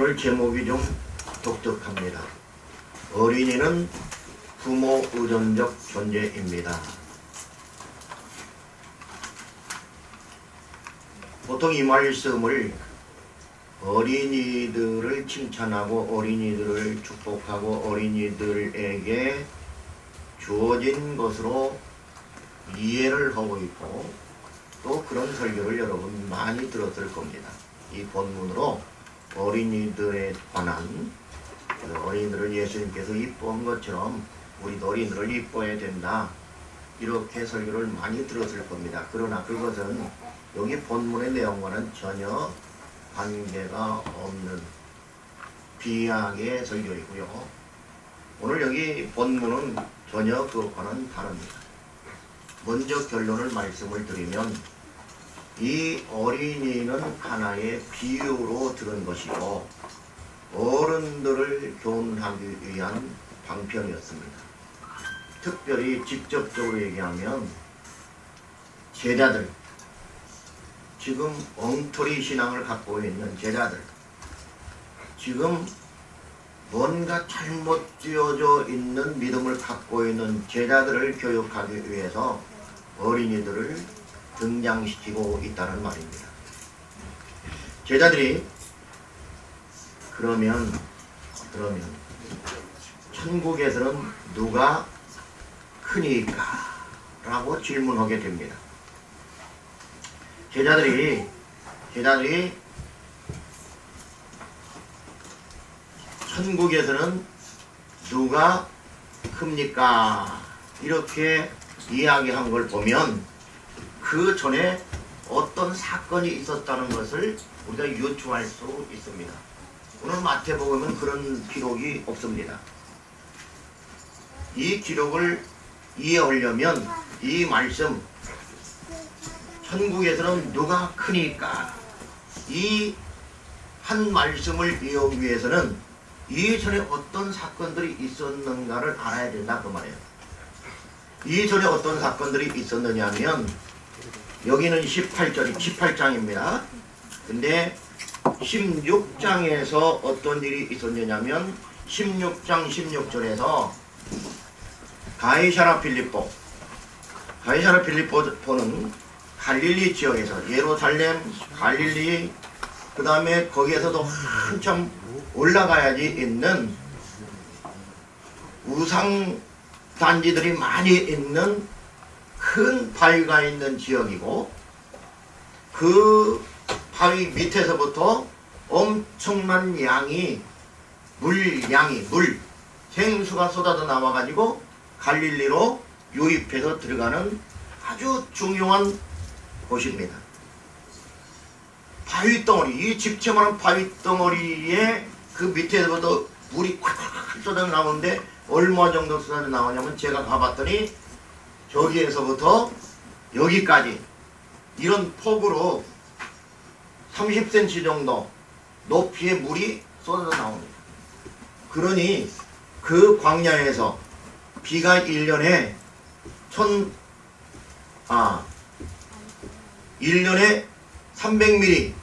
오늘 제목이 좀 독특합니다. 어린이는 부모 의존적 존재입니다. 보통 이 말씀을 어린이들을 칭찬하고 어린이들을 축복하고 어린이들에게 주어진 것으로 이해를 하고 있고 또 그런 설교를 여러분 많이 들었을 겁니다. 이 본문으로 어린이들에 관한 어린이들을 예수님께서 이뻐한 것처럼 우리도 어린이들을 이뻐해야 된다, 이렇게 설교를 많이 들었을 겁니다. 그러나 그것은 여기 본문의 내용과는 전혀 관계가 없는 비약의 설교이고요. 오늘 여기 본문은 전혀 그것과는 다릅니다. 먼저 결론을 말씀을 드리면 이 어린이는 하나의 비유로 들은 것이고 어른들을 교훈하기 위한 방편이었습니다. 특별히 직접적으로 얘기하면 제자들, 지금 엉터리 신앙을 갖고 있는 제자들, 지금 뭔가 잘못 지어져 있는 믿음을 갖고 있는 제자들을 교육하기 위해서 어린이들을 등장시키고 있다는 말입니다. 제자들이 그러면 천국에서는 누가 크니까? 라고 질문하게 됩니다. 제자들이 천국에서는 누가 큽니까? 이렇게 이야기한 걸 보면 그 전에 어떤 사건이 있었다는 것을 우리가 유추할 수 있습니다. 오늘 마태복음은 그런 기록이 없습니다. 이 기록을 이해하려면 이 말씀, 천국에서는 누가 크니까, 이 한 말씀을 이해하기 위해서는 이전에 어떤 사건들이 있었는가를 알아야 된다 그 말이에요. 이전에 어떤 사건들이 있었느냐 하면 여기는 18장입니다. 근데 16장에서 어떤 일이 있었느냐면 16장 16절에서 가이사랴 빌립보는 갈릴리 지역에서 예루살렘, 갈릴리, 그 다음에 거기에서도 한참 올라가야지 있는 우상 단지들이 많이 있는 큰 바위가 있는 지역이고, 그 바위 밑에서부터 엄청난 물 생수가 쏟아져 나와가지고 갈릴리로 유입해서 들어가는 아주 중요한 곳입니다. 바위덩어리, 이 집채만한 바위덩어리에 그 밑에서부터 물이 콱콱 쏟아져 나오는데 얼마 정도 쏟아져 나오냐면 제가 가봤더니 저기에서부터 여기까지 이런 폭으로 30cm 정도 높이의 물이 쏟아져 나옵니다. 그러니 그 광야에서 비가 1년에 1년에 300mm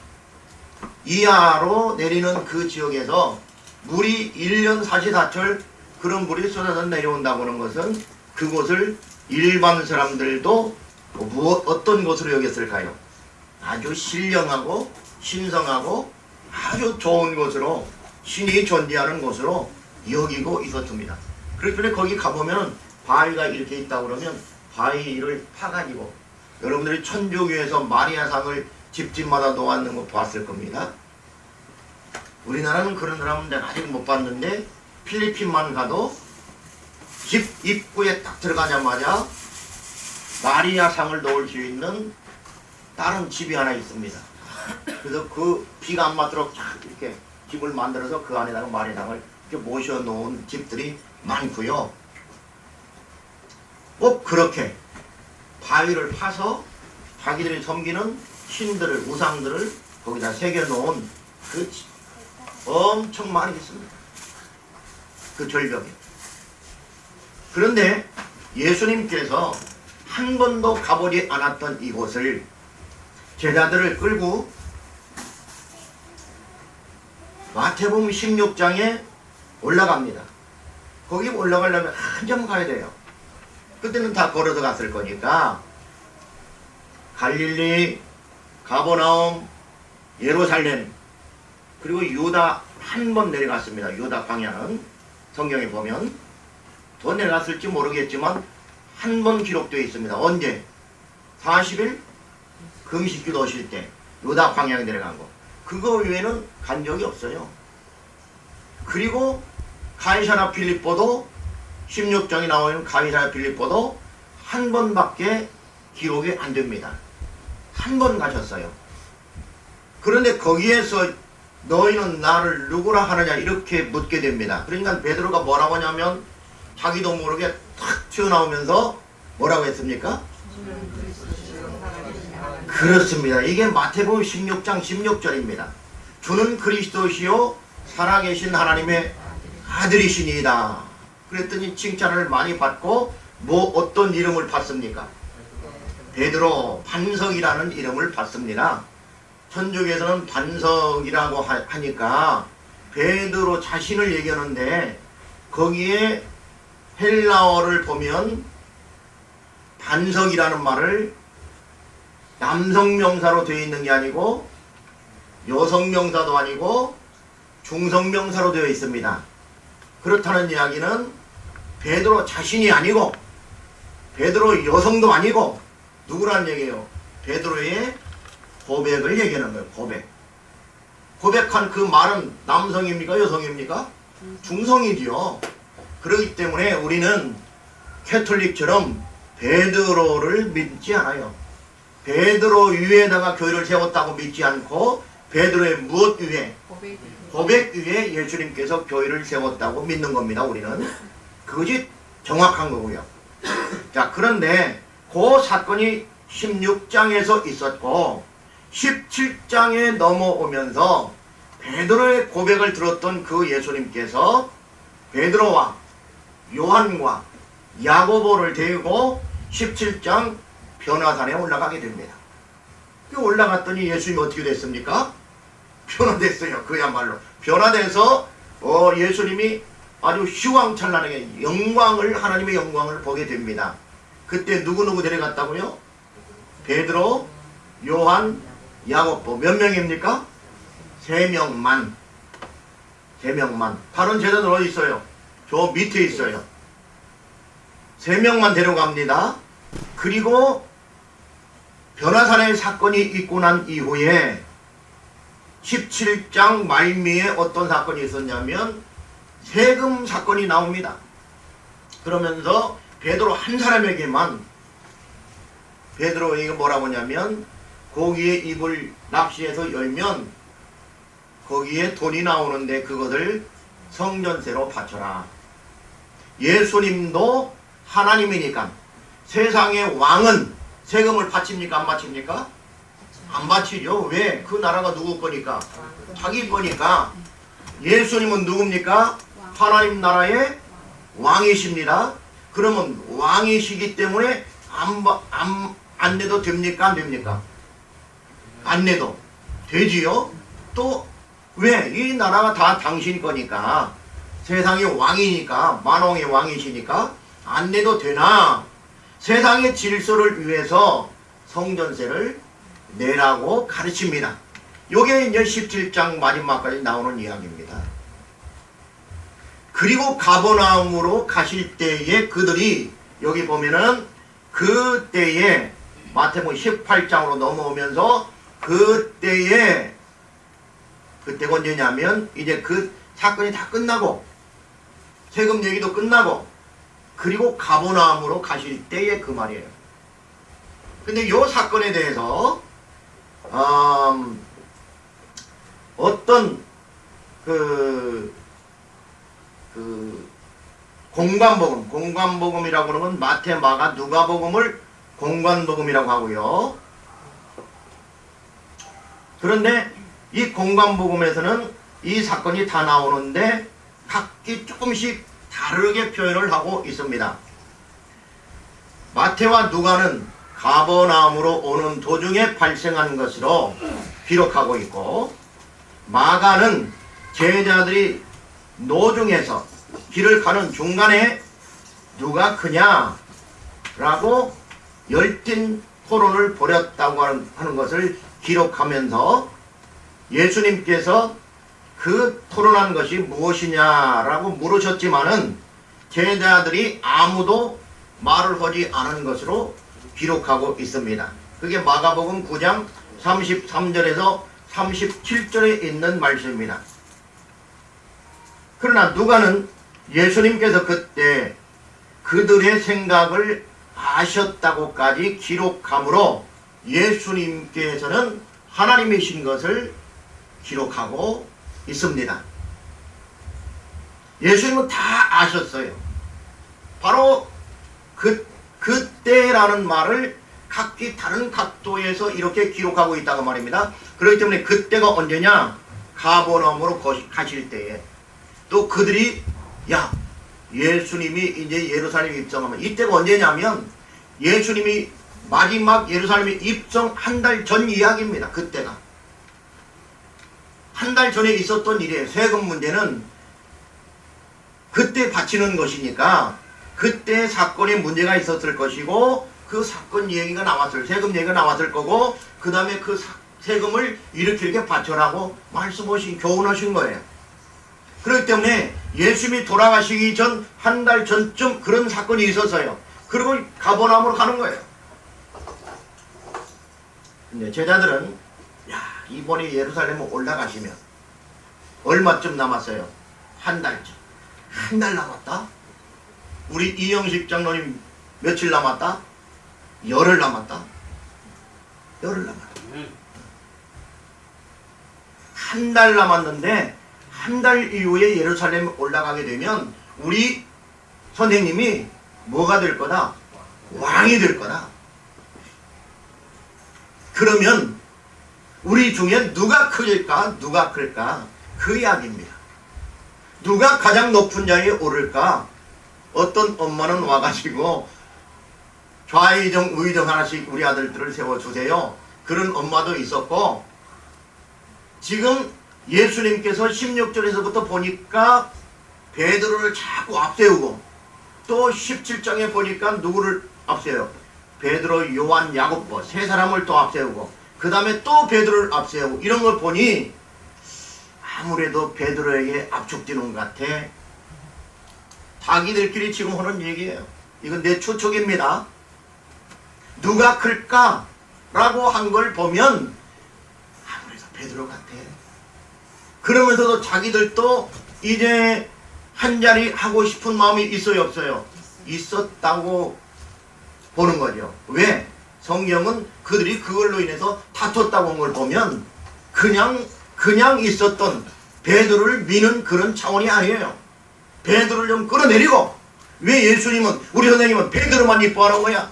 이하로 내리는 그 지역에서 물이 1년 사시사철 그런 물이 쏟아져 내려온다고 하는 것은 그곳을 일반 사람들도 어떤 곳으로 여겼을까요? 아주 신령하고 신성하고 아주 좋은 곳으로, 신이 존재하는 곳으로 여기고 있었습니다. 그렇기 때문에 거기 가보면 바위가 이렇게 있다고 그러면 바위를 파가지고, 여러분들이 천주교에서 마리아상을 집집마다 놓았는 거 봤을 겁니다. 우리나라는 그런 사람은 내가 아직 못 봤는데 필리핀만 가도 집 입구에 딱 들어가자마자 마리아상을 놓을 수 있는 다른 집이 하나 있습니다. 그래서 그 비가 안 맞도록 이렇게 집을 만들어서 그 안에다가 마리아상을 이렇게 모셔놓은 집들이 많고요. 꼭 그렇게 바위를 파서 자기들이 섬기는 신들을, 우상들을 거기다 새겨놓은 그 엄청 많이 있습니다. 그 절벽에. 그런데 예수님께서 한 번도 가보지 않았던 이곳을 제자들을 끌고 마태복음 16장에 올라갑니다. 거기 올라가려면 한참 가야 돼요. 그때는 다 걸어서 갔을 거니까 갈릴리, 가버나움, 예루살렘, 그리고 유다 한 번 내려갔습니다. 유다 방향은 성경에 보면 더 내려갔을지 모르겠지만 한 번 기록되어 있습니다. 언제? 40일 금식기도 오실 때 유다 방향에 내려간 거. 그거 외에는 간 적이 없어요. 그리고 가이사랴 필립보도 16장에 나오는 가이사랴 필립보도 한 번밖에 기록이 안 됩니다. 한 번 가셨어요. 그런데 거기에서 너희는 나를 누구라 하느냐 이렇게 묻게 됩니다. 그러니까 베드로가 뭐라고 하냐면 자기도 모르게 탁 튀어나오면서 뭐라고 했습니까? 그렇습니다. 이게 마태복음 16장 16절입니다. 주는 그리스도시요 살아계신 하나님의 아들이시니이다. 그랬더니 칭찬을 많이 받고 뭐 어떤 이름을 받습니까? 베드로 반석이라는 이름을 받습니다. 천주교에서는 반석이라고 하니까 베드로 자신을 얘기하는데 거기에 헬라어를 보면 반석이라는 말을 남성명사로 되어 있는 게 아니고 여성명사도 아니고 중성명사로 되어 있습니다. 그렇다는 이야기는 베드로 자신이 아니고 베드로 여성도 아니고 누구란 얘기예요? 베드로의 고백을 얘기하는 거예요. 고백한 그 말은 남성입니까? 여성입니까? 중성이지요. 그렇기 때문에 우리는 캐톨릭처럼 베드로를 믿지 않아요. 베드로 위에다가 교회를 세웠다고 믿지 않고 베드로의 무엇 위에? 고백 위에 예수님께서 교회를 세웠다고 믿는 겁니다. 우리는. 그것이 정확한 거고요. 자, 그런데 그 사건이 16장에서 있었고 17장에 넘어오면서 베드로의 고백을 들었던 그 예수님께서 베드로와 요한과 야고보를 데리고 17장 변화산에 올라가게 됩니다. 올라갔더니 예수님이 어떻게 됐습니까? 변화됐어요. 그야말로 변화돼서 예수님이 아주 휘황찬란하게 하나님의 영광을 보게 됩니다. 그때 누구 데려갔다고요? 베드로, 요한, 야고보. 몇 명입니까? 3명만. 3명만. 다른 제자들 어디 있어요? 저 밑에 있어요. 3명만 데려갑니다. 그리고 변화산의 사건이 있고 난 이후에 17장 말미에 어떤 사건이 있었냐면 세금 사건이 나옵니다. 그러면서 베드로 한 사람에게만 베드로에게 뭐라고 하냐면 고기의 입을 납치해서 열면 거기에 돈이 나오는데 그것을 성전세로 바쳐라. 예수님도 하나님이니까 세상의 왕은 세금을 바칩니까? 안 바칩니까? 안 바치죠. 왜? 그 나라가 누구 거니까? 자기 거니까. 예수님은 누굽니까? 하나님 나라의 왕이십니다. 그러면 왕이시기 때문에 안 내도 됩니까? 안 됩니까? 안 내도 되지요. 또 왜? 이 나라가 다 당신 거니까 세상의 왕이니까 만왕의 왕이시니까 안 내도 되나? 세상의 질서를 위해서 성전세를 내라고 가르칩니다. 요게 이제 17장 마지막까지 나오는 이야기입니다. 그리고 가버나움으로 가실 때에 그들이 여기 보면은 그때에 마태복음 18장으로 넘어오면서 그때가 언제냐면 이제 그 사건이 다 끝나고 세금 얘기도 끝나고 그리고 가버나움으로 가실 때에 그 말이에요. 근데 요 사건에 대해서 어떤 공관복음이라고 하는 건 마태, 마가, 누가복음을 공관복음이라고 하고요. 그런데 이 공관복음에서는 이 사건이 다 나오는데 각기 조금씩 다르게 표현을 하고 있습니다. 마태와 누가는 가버나움으로 오는 도중에 발생한 것으로 기록하고 있고 마가는 제자들이 노중에서 길을 가는 중간에 누가 크냐 라고 열띤 토론을 벌였다고 하는 것을 기록하면서 예수님께서 그 토론한 것이 무엇이냐라고 물으셨지만은 제자들이 아무도 말을 하지 않은 것으로 기록하고 있습니다. 그게 마가복음 9장 33절에서 37절에 있는 말씀입니다. 그러나 누가는 예수님께서 그때 그들의 생각을 아셨다고까지 기록하므로 예수님께서는 하나님이신 것을 기록하고 있습니다. 예수님은 다 아셨어요. 바로 그때라는 말을 각기 다른 각도에서 이렇게 기록하고 있다고 말입니다. 그렇기 때문에 그때가 언제냐? 가버나움으로 가실 때에. 또 그들이 예수님이 이제 예루살렘에 입성하면, 이때가 언제냐면 예수님이 마지막 예루살렘에 입성 한 달 전 이야기입니다. 그때가 한 달 전에 있었던 일이에요. 세금 문제는 그때 바치는 것이니까 그때 사건에 문제가 있었을 것이고, 그 사건 얘기가 나왔을, 세금 얘기가 나왔을 거고, 그 다음에 그 세금을 이렇게 바쳐라고 말씀하신, 교훈하신 거예요. 그렇기 때문에 예수님이 돌아가시기 전 한 달 전쯤 그런 사건이 있었어요. 그리고 가버나움으로 가는 거예요. 근데 제자들은 이번에 예루살렘에 올라가시면 얼마쯤 남았어요? 한 달쯤. 한 달 남았다? 우리 이영식 장로님 며칠 남았다? 열흘 남았다? 열흘 남았다. 한 달 남았는데 한 달 이후에 예루살렘에 올라가게 되면 우리 선생님이 뭐가 될 거다? 왕이 될 거다. 그러면 우리 중에 누가 클까? 누가 클까? 그 이야기입니다. 누가 가장 높은 자리에 오를까? 어떤 엄마는 와가지고 좌의정 우의정 하나씩 우리 아들들을 세워주세요. 그런 엄마도 있었고, 지금 예수님께서 16절에서부터 보니까 베드로를 자꾸 앞세우고, 또 17장에 보니까 누구를 앞세워요? 베드로, 요한, 야고보 세 사람을 또 앞세우고, 그 다음에 또 베드로를 앞세우고, 이런 걸 보니 아무래도 베드로에게 압축되는 것 같아. 자기들끼리 지금 하는 얘기예요. 이건 내 추측입니다. 누가 클까? 라고 한 걸 보면 아무래도 베드로 같아. 그러면서도 자기들도 이제 한 자리 하고 싶은 마음이 있어요, 없어요? 있었다고 보는 거죠. 왜? 성경은 그들이 그걸로 인해서 다퉜다고 한 걸 보면 그냥 있었던 베드로를 미는 그런 차원이 아니에요. 베드로를 좀 끌어내리고, 왜 예수님은, 우리 선생님은 베드로만 이뻐하는 거야?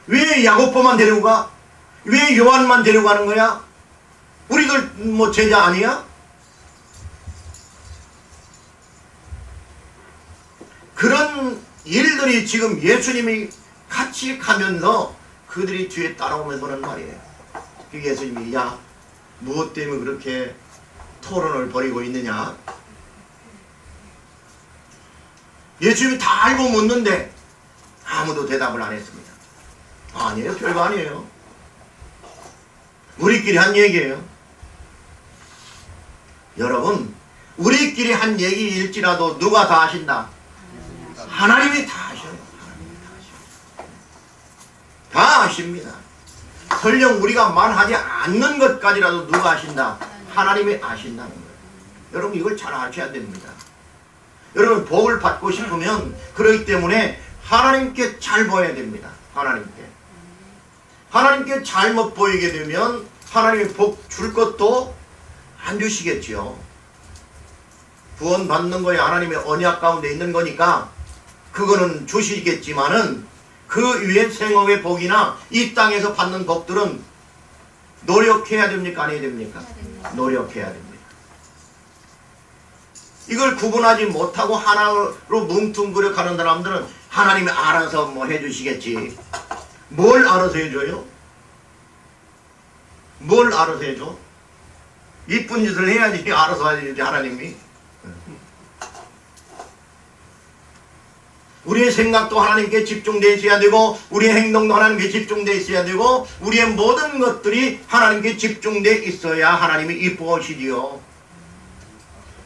왜 야고보만 데리고 가? 왜 요한만 데리고 가는 거야? 우리들 뭐 제자 아니야? 그런 일들이 지금 예수님이 같이 가면서 그들이 뒤에 따라오면서 하는 말이에요. 예수님이 무엇 때문에 그렇게 토론을 벌이고 있느냐? 예수님이 다 알고 묻는데 아무도 대답을 안 했습니다. 아니에요. 별거 아니에요. 우리끼리 한 얘기예요. 여러분, 우리끼리 한 얘기일지라도 누가 다 아신다? 하나님이 다 아셔요. 다 아십니다. 설령 우리가 말하지 않는 것까지라도 누가 아신다? 하나님이 아신다는 거예요. 여러분, 이걸 잘 아셔야 됩니다. 여러분, 복을 받고 싶으면 그렇기 때문에 하나님께 잘 보여야 됩니다. 하나님께 잘못 보이게 되면 하나님이 복 줄 것도 안 주시겠지요. 구원 받는 거에 하나님의 언약 가운데 있는 거니까 그거는 주시겠지만은 그 위에 생업의 복이나 이 땅에서 받는 복들은 노력해야 됩니까? 안 해야 됩니까? 노력해야 됩니다. 이걸 구분하지 못하고 하나로 뭉뚱그려 가는 사람들은 하나님이 알아서 뭐 해주시겠지. 뭘 알아서 해줘요? 뭘 알아서 해줘? 이쁜 짓을 해야지 알아서 하지 하나님이. 우리의 생각도 하나님께 집중되어 있어야 되고 우리의 행동도 하나님께 집중되어 있어야 되고 우리의 모든 것들이 하나님께 집중되어 있어야 하나님이 이뻐하시지요.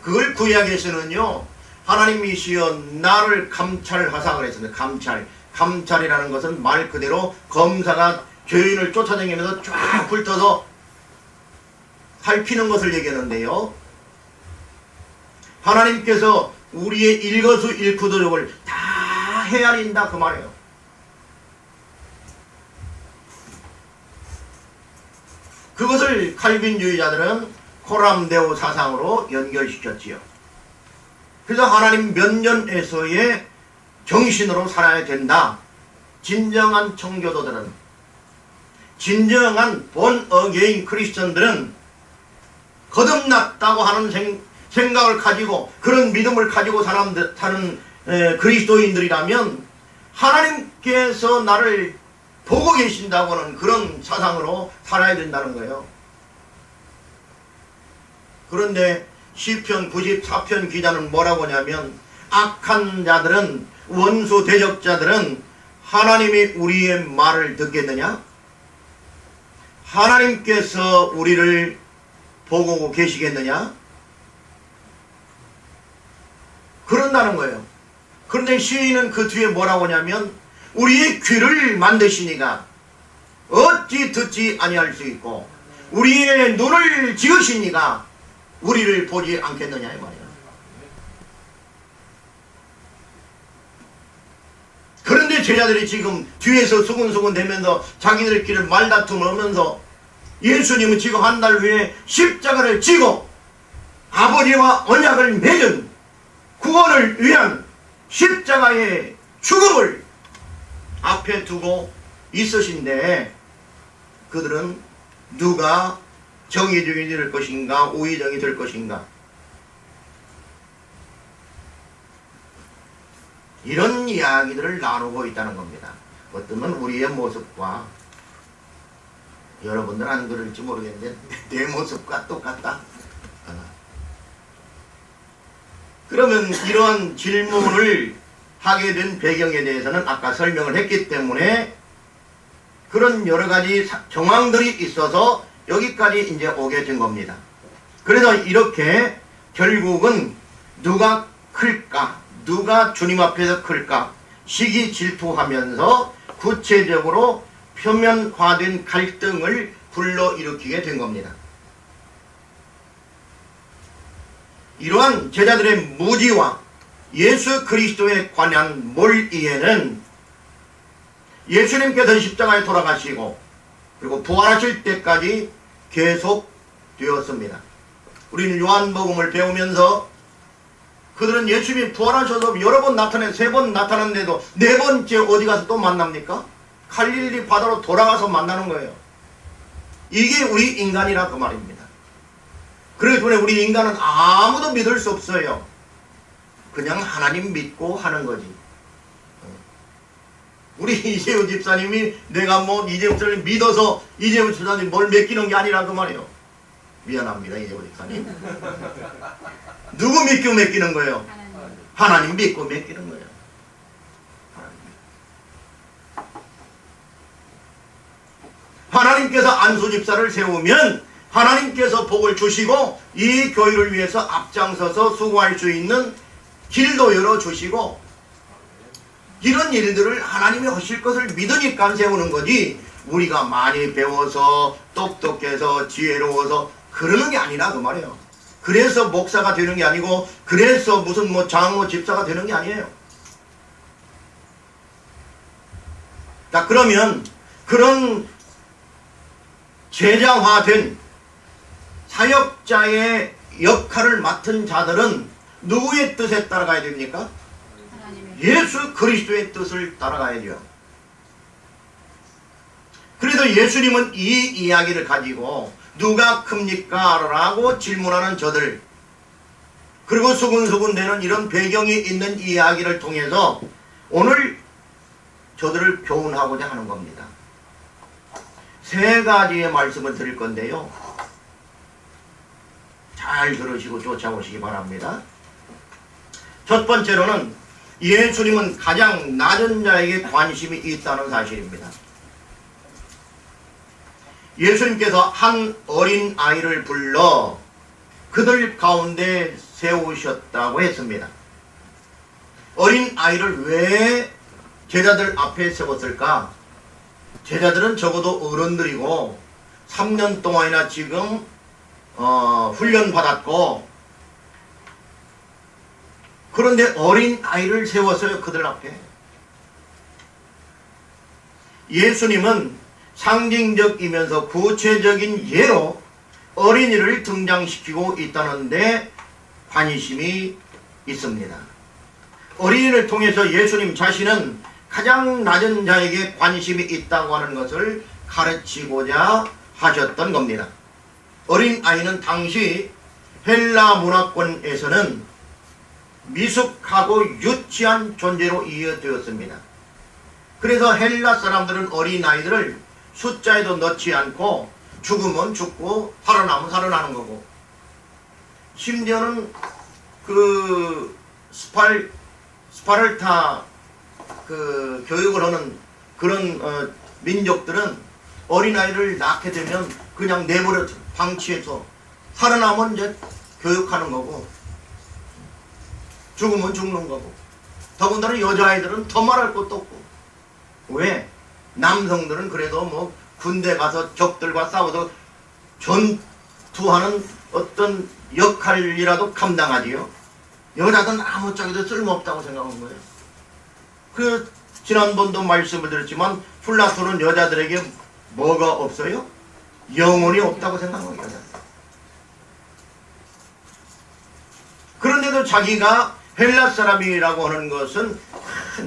그걸 구약에서는요 하나님이시여 나를 감찰하사 그랬습니다. 감찰이라는 것은 말 그대로 검사가 죄인을 쫓아다니면서 쫙 훑어서 살피는 것을 얘기하는데요. 하나님께서 우리의 일거수일투족을 다 헤아린다 그 말이에요. 그것을 칼빈주의자들은 코람데오 사상으로 연결시켰지요. 그래서 하나님 면전에서의 정신으로 살아야 된다. 진정한 청교도들은, 진정한 본 어게인 크리스천들은 거듭났다고 하는 생각을 가지고 그런 믿음을 가지고 사는 그리스도인들이라면 하나님께서 나를 보고 계신다고 하는 그런 사상으로 살아야 된다는 거예요. 그런데 시편 94편 기자는 뭐라고 하냐면 악한 자들은, 원수 대적자들은 하나님이 우리의 말을 듣겠느냐? 하나님께서 우리를 보고 계시겠느냐? 그런다는 거예요. 그런데 시인은 그 뒤에 뭐라고 하냐면 우리의 귀를 만드시니가 어찌 듣지 아니할 수 있고 우리의 눈을 지으시니가 우리를 보지 않겠느냐 이 말이야. 그런데 제자들이 지금 뒤에서 수근수근 대면서 자기들끼리 말다툼하면서 예수님은 지금 한 달 후에 십자가를 지고 아버지와 언약을 맺은 구원을 위한 십자가의 죽음을 앞에 두고 있으신데 그들은 누가 정의정이 될 것인가 우의정이 될 것인가 이런 이야기들을 나누고 있다는 겁니다. 어쩌면 우리의 모습과 여러분들 안 그럴지 모르겠는데 내 모습과 똑같다. 그러면 이러한 질문을 하게 된 배경에 대해서는 아까 설명을 했기 때문에 그런 여러 가지 정황들이 있어서 여기까지 이제 오게 된 겁니다. 그래서 이렇게 결국은 누가 클까? 누가 주님 앞에서 클까? 시기 질투하면서 구체적으로 표면화된 갈등을 불러일으키게 된 겁니다. 이러한 제자들의 무지와 예수 그리스도에 관한 몰이해는 예수님께서 십자가에 돌아가시고 그리고 부활하실 때까지 계속 되었습니다. 우리는 요한복음을 배우면서 그들은 예수님이 부활하셔서 여러 번 나타내 3번 나타났는데도 4번째 어디 가서 또 만납니까? 갈릴리 바다로 돌아가서 만나는 거예요. 이게 우리 인간이라 그 말입니다. 그렇기 때문에 우리 인간은 아무도 믿을 수 없어요. 그냥 하나님 믿고 하는 거지. 우리 이재우 집사님이 내가 뭐 이재우 집사님 믿어서 이재우 집사님 뭘 맡기는 게 아니라 그 말이에요. 미안합니다 이재우 집사님. 누구 믿고 맡기는 거예요? 하나님 믿고 맡기는 거예요. 하나님께서 안수 집사를 세우면 하나님께서 복을 주시고 이 교회를 위해서 앞장서서 수고할 수 있는 길도 열어주시고 이런 일들을 하나님이 하실 것을 믿으니까 세우는 거지 우리가 많이 배워서 똑똑해서 지혜로워서 그러는 게 아니라 그 말이에요. 그래서 목사가 되는 게 아니고 그래서 무슨 뭐 장로 집사가 되는 게 아니에요. 자 그러면 그런 제자화된 사역자의 역할을 맡은 자들은 누구의 뜻에 따라가야 됩니까? 예수 그리스도의 뜻을 따라가야죠. 그래서 예수님은 이 이야기를 가지고 누가 큽니까? 라고 질문하는 저들 그리고 수군수군대는 이런 배경이 있는 이야기를 통해서 오늘 저들을 교훈하고자 하는 겁니다. 3가지의 말씀을 드릴 건데요. 잘 들으시고 쫓아오시기 바랍니다. 첫 번째로는 예수님은 가장 낮은 자에게 관심이 있다는 사실입니다. 예수님께서 한 어린 아이를 불러 그들 가운데 세우셨다고 했습니다. 어린 아이를 왜 제자들 앞에 세웠을까? 제자들은 적어도 어른들이고 3년 동안이나 지금 훈련 받았고, 그런데 어린 아이를 세웠어요. 그들 앞에. 예수님은 상징적이면서 구체적인 예로 어린이를 등장시키고 있다는데 관심이 있습니다. 어린이를 통해서 예수님 자신은 가장 낮은 자에게 관심이 있다고 하는 것을 가르치고자 하셨던 겁니다. 어린아이는 당시 헬라 문화권에서는 미숙하고 유치한 존재로 이해되었습니다. 그래서 헬라 사람들은 어린아이들을 숫자에도 넣지 않고 죽으면 죽고 살아나면 살아나는 거고, 심지어는 그 스파르타 그 교육을 하는 그런 민족들은 어린아이를 낳게 되면 그냥 내버려 방치해서 살아나면 이제 교육하는 거고 죽으면 죽는 거고, 더군다나 여자아이들은 더 말할 것도 없고. 왜? 남성들은 그래도 뭐 군대 가서 적들과 싸워서 전투하는 어떤 역할이라도 감당하지요. 여자들은 아무짝에도 쓸모없다고 생각한 거예요. 그 지난번도 말씀을 드렸지만 플라톤은 여자들에게 뭐가 없어요? 영혼이 없다고 생각한 거예요. 그런데도 자기가 헬라 사람이라고 하는 것은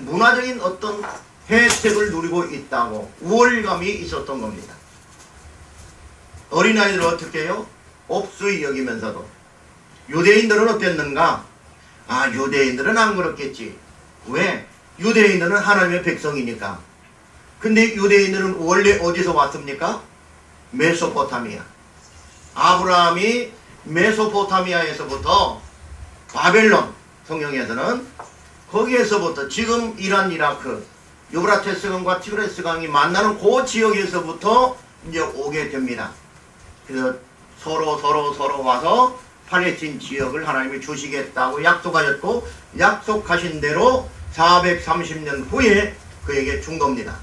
문화적인 어떤 혜택을 누리고 있다고 우월감이 있었던 겁니다. 어린아이들을 어떻게 해요? 옵수이 여기면서도. 유대인들은 어땠는가? 아, 유대인들은 안 그렇겠지. 왜? 유대인들은 하나님의 백성이니까. 근데 유대인들은 원래 어디서 왔습니까? 메소포타미아. 아브라함이 메소포타미아에서부터 바벨론, 성경에서는 거기에서부터 지금 이란, 이라크, 유브라테스 강과 티그레스 강이 만나는 그 지역에서부터 이제 오게 됩니다. 그래서 서로 와서 팔레스틴 지역을 하나님이 주시겠다고 약속하셨고, 약속하신 대로 430년 후에 그에게 준 겁니다.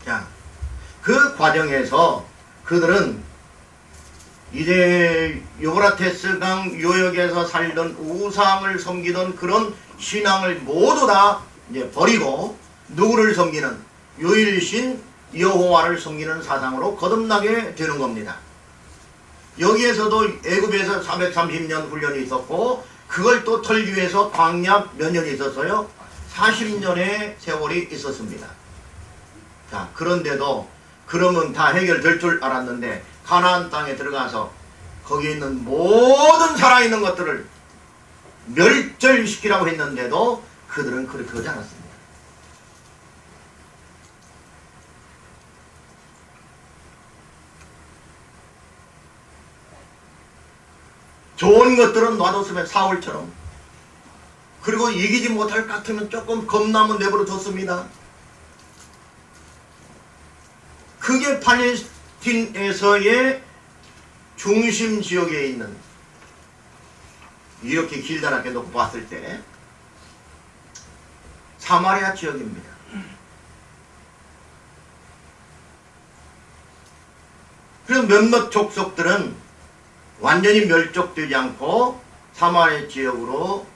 자, 그 과정에서 그들은 이제 유브라테스 강 요역에서 살던 우상을 섬기던 그런 신앙을 모두 다 이제 버리고 누구를 섬기는, 유일신 여호와를 섬기는 사상으로 거듭나게 되는 겁니다. 여기에서도 애굽에서 430년 훈련이 있었고, 그걸 또 털기 위해서 광야 몇 년이 있었어요? 40년의 세월이 있었습니다. 자, 그런데도 그러면 다 해결될 줄 알았는데 가나안 땅에 들어가서 거기에 있는 모든 살아있는 것들을 멸절시키라고 했는데도 그들은 그렇게 하지 않았습니다. 좋은 것들은 놔뒀으면 사울처럼, 그리고 이기지 못할 것 같으면 조금 겁나면 내버려 뒀습니다. 그게 팔레스틴에서의 중심 지역에 있는, 이렇게 길다랗게 놓고 봤을 때 사마리아 지역입니다. 그래서 몇몇 족속들은 완전히 멸족되지 않고 사마리아 지역으로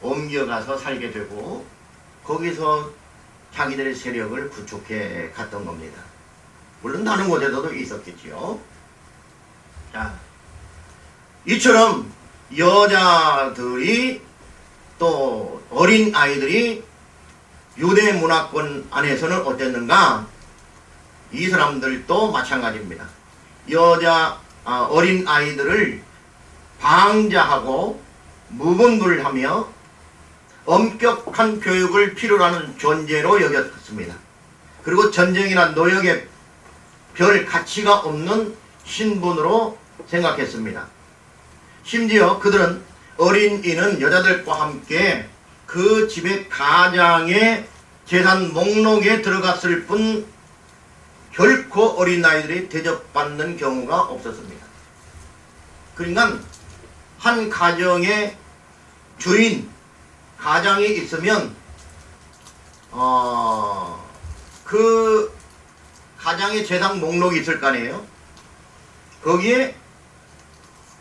옮겨가서 살게 되고 거기서 자기들의 세력을 구축해 갔던 겁니다. 물론 다른 곳에서도 있었겠지요. 자, 이처럼 여자들이 또 어린 아이들이 유대 문화권 안에서는 어땠는가? 이 사람들도 마찬가지입니다. 어린 아이들을 방자하고 무분별하며 엄격한 교육을 필요로 하는 존재로 여겼습니다. 그리고 전쟁이나 노역에 별 가치가 없는 신분으로 생각했습니다. 심지어 그들은 어린이는 여자들과 함께 그 집의 가장의 재산 목록에 들어갔을 뿐 결코 어린아이들이 대접받는 경우가 없었습니다. 그러니까 한 가정의 주인, 가장이 있으면 그 가장의 재산 목록이 있을 거 아니에요. 거기에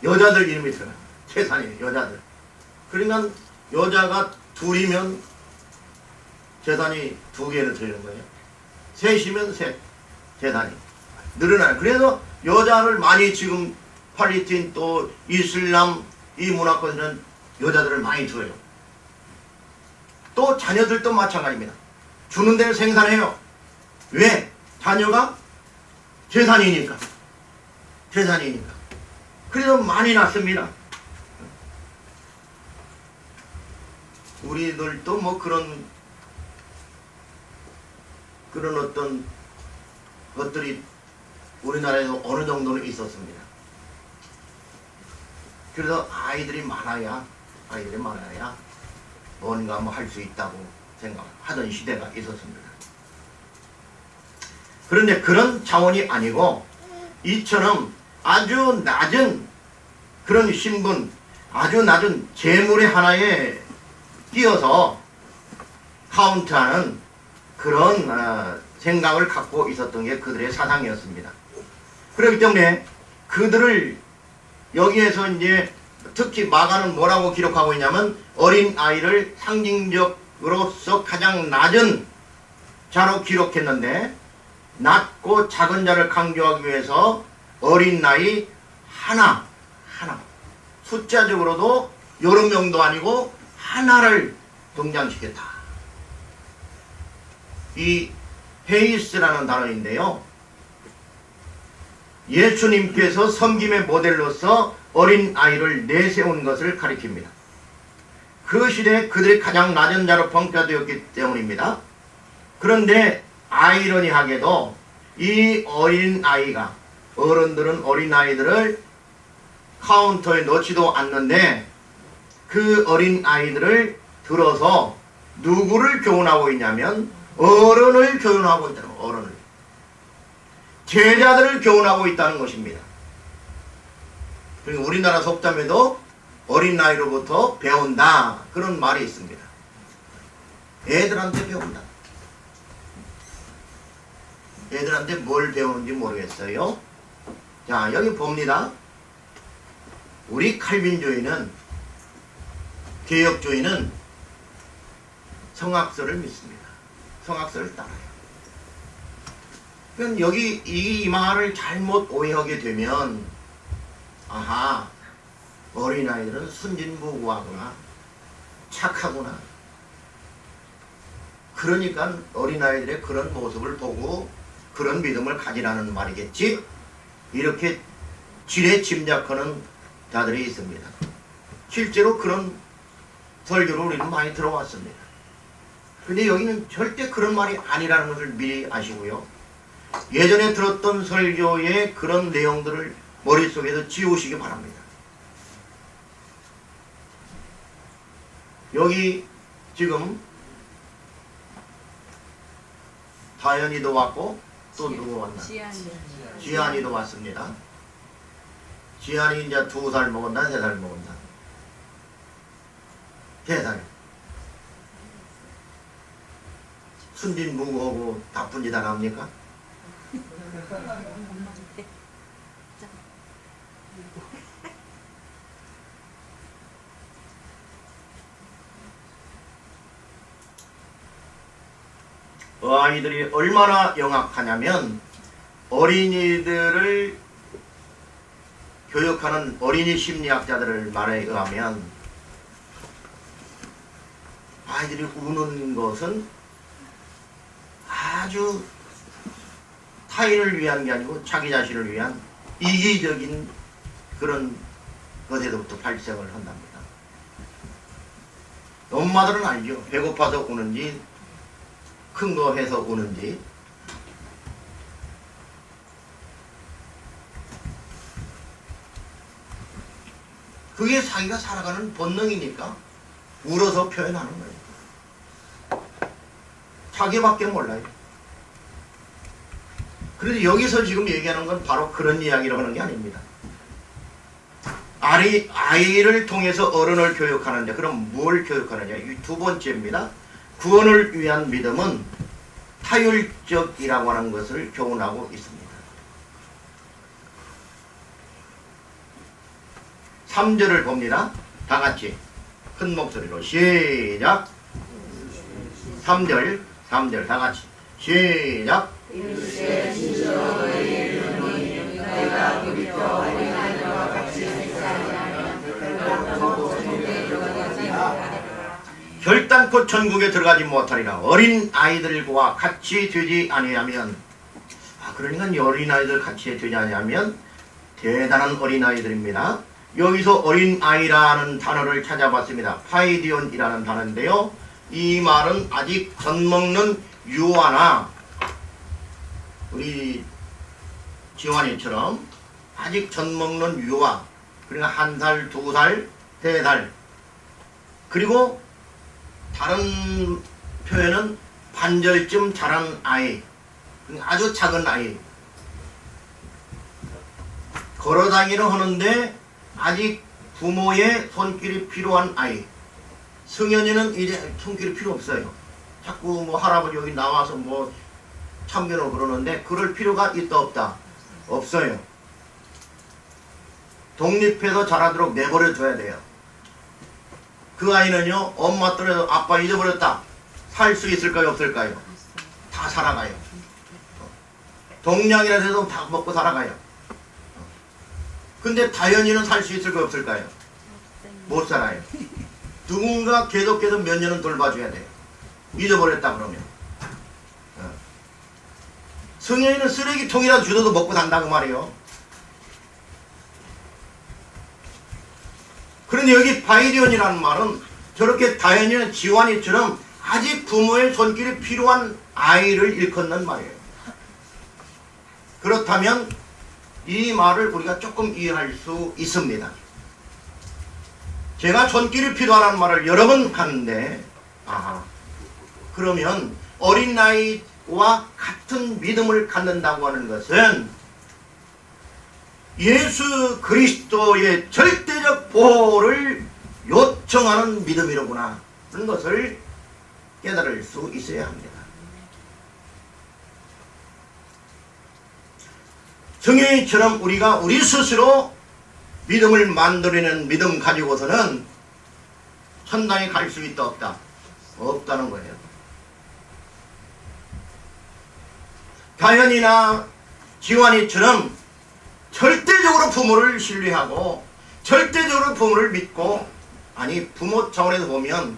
여자들 이름이 들어가요. 재산이에요. 여자들. 그러니까 여자가 둘이면 재산이 2개를 드리는 거예요. 셋이면 셋 재산이 늘어나요. 그래서 여자를 많이 지금 팔리틴 또 이슬람 이 문화권에는 여자들을 많이 줘요. 또 자녀들도 마찬가지입니다. 주는 데를 생산해요. 왜? 자녀가 재산이니까. 재산이니까. 그래서 많이 낳습니다. 우리들도 뭐 그런 어떤 것들이 우리나라에도 어느 정도는 있었습니다. 그래서 아이들이 많아야 뭔가 뭐 할 수 있다고 생각하던 시대가 있었습니다. 그런데 그런 차원이 아니고 이처럼 아주 낮은 그런 신분, 아주 낮은 재물의 하나에 끼어서 카운트하는 그런 생각을 갖고 있었던 게 그들의 사상이었습니다. 그렇기 때문에 그들을 여기에서 이제 특히 마가는 뭐라고 기록하고 있냐면 어린 아이를 상징적으로서 가장 낮은 자로 기록했는데 낮고 작은 자를 강조하기 위해서 어린 나이 하나 숫자적으로도 여러 명도 아니고 하나를 등장시켰다. 이 헤이스라는 단어인데요. 예수님께서 섬김의 모델로서 어린 아이를 내세운 것을 가리킵니다. 그 시대에 그들이 가장 낮은 자로 평가되었기 때문입니다. 그런데 아이러니하게도 이 어린 아이가 어른들은 어린 아이들을 카운터에 넣지도 않는데 그 어린 아이들을 들어서 누구를 교훈하고 있냐면 어른을 교훈하고 있다는 거예요. 어른을. 제자들을 교훈하고 있다는 것입니다. 그리고 우리나라 속담에도 어린 나이로부터 배운다 그런 말이 있습니다. 애들한테 배운다. 애들한테 뭘 배우는지 모르겠어요. 자, 여기 봅니다. 우리 칼빈주의는 개혁주의는 성악설을 믿습니다. 성악설을 따라요. 그럼 여기 이 말을 잘못 오해하게 되면 아하, 어린아이들은 순진무구하구나, 착하구나. 그러니까 어린아이들의 그런 모습을 보고 그런 믿음을 가지라는 말이겠지? 이렇게 지레 짐작하는 자들이 있습니다. 실제로 그런 설교를 우리는 많이 들어왔습니다. 근데 여기는 절대 그런 말이 아니라는 것을 미리 아시고요. 예전에 들었던 설교의 그런 내용들을 머릿속에서 지우시기 바랍니다. 여기 지금 다현이도 왔고 또 누구 왔나? 지한이도 왔습니다. 지한이 이제 2살 먹었나 3살 먹었나? 3살. 순진무구하고 나쁜 짓 안 합니까? 아이들이 얼마나 영악하냐면 어린이들을 교육하는 어린이 심리학자들의 말에 의하면 아이들이 우는 것은 아주 타인을 위한 게 아니고 자기 자신을 위한 이기적인 그런 것에서부터 발생을 한답니다. 엄마들은 알죠. 배고파서 우는지 큰 거 해서 우는지. 그 그게 자기가 살아가는 본능이니까 울어서 표현하는 거예요. 자기밖에 몰라요. 그런데 여기서 지금 얘기하는 건 바로 그런 이야기를 하는 게 아닙니다. 아이를 통해서 어른을 교육하는데, 그럼 뭘 교육하느냐? 이 두 번째입니다. 구원을 위한 믿음은 타율적이라고 하는 것을 교훈하고 있습니다. 3절을 봅니다. 다 같이 큰 목소리로 시작. 3절 다 같이 시작. 결단코 천국에 들어가지 못하리라. 어린 아이들과 같이 되지 아니하면, 그러니까 어린 아이들 같이 되지 아니하면 대단한 어린 아이들입니다. 여기서 어린 아이라는 단어를 찾아봤습니다. 파이디온이라는 단어인데요. 이 말은 아직 젖먹는 유아나 우리 지환이처럼 아직 젖먹는 유아, 그러니까 1살, 2살, 3살, 그리고 다른 표현은 반절쯤 자란 아이, 아주 작은 아이, 걸어다니는 하는데 아직 부모의 손길이 필요한 아이. 성현이는 이제 손길이 필요 없어요. 자꾸 뭐 할아버지 여기 나와서 뭐 참견을 그러는데 그럴 필요가 있다 없다? 없어요. 독립해서 자라도록 내버려 둬야 돼요. 그 아이는요, 엄마 떨어져 아빠 잊어버렸다. 살 수 있을까요 없을까요? 다 살아가요. 동량이라도 해도 다 먹고 살아가요. 근데 다현이는 살 수 있을까요 없을까요? 못 살아요. 누군가 계속해서 몇 년은 돌봐줘야 돼요. 잊어버렸다 그러면. 성현이는 쓰레기통이라도 주워도 먹고 산다고 말이에요. 그런데 여기 바이디온이라는 말은 저렇게 다현이나 지환이처럼 아직 부모의 손길이 필요한 아이를 일컫는 말이에요. 그렇다면 이 말을 우리가 조금 이해할 수 있습니다. 제가 손길이 필요하다는 말을 여러 번 하는데, 그러면 어린아이와 같은 믿음을 갖는다고 하는 것은 예수 그리스도의 절대적 보호를 요청하는 믿음이로구나 하는 것을 깨달을 수 있어야 합니다. 성경이처럼 우리가 우리 스스로 믿음을 만들어내는 믿음 가지고서는 천당에 갈 수 있다 없다? 없다는 거예요. 다현이나 지환이처럼 절대적으로 부모를 신뢰하고 절대적으로 부모를 믿고, 아니 부모 차원에서 보면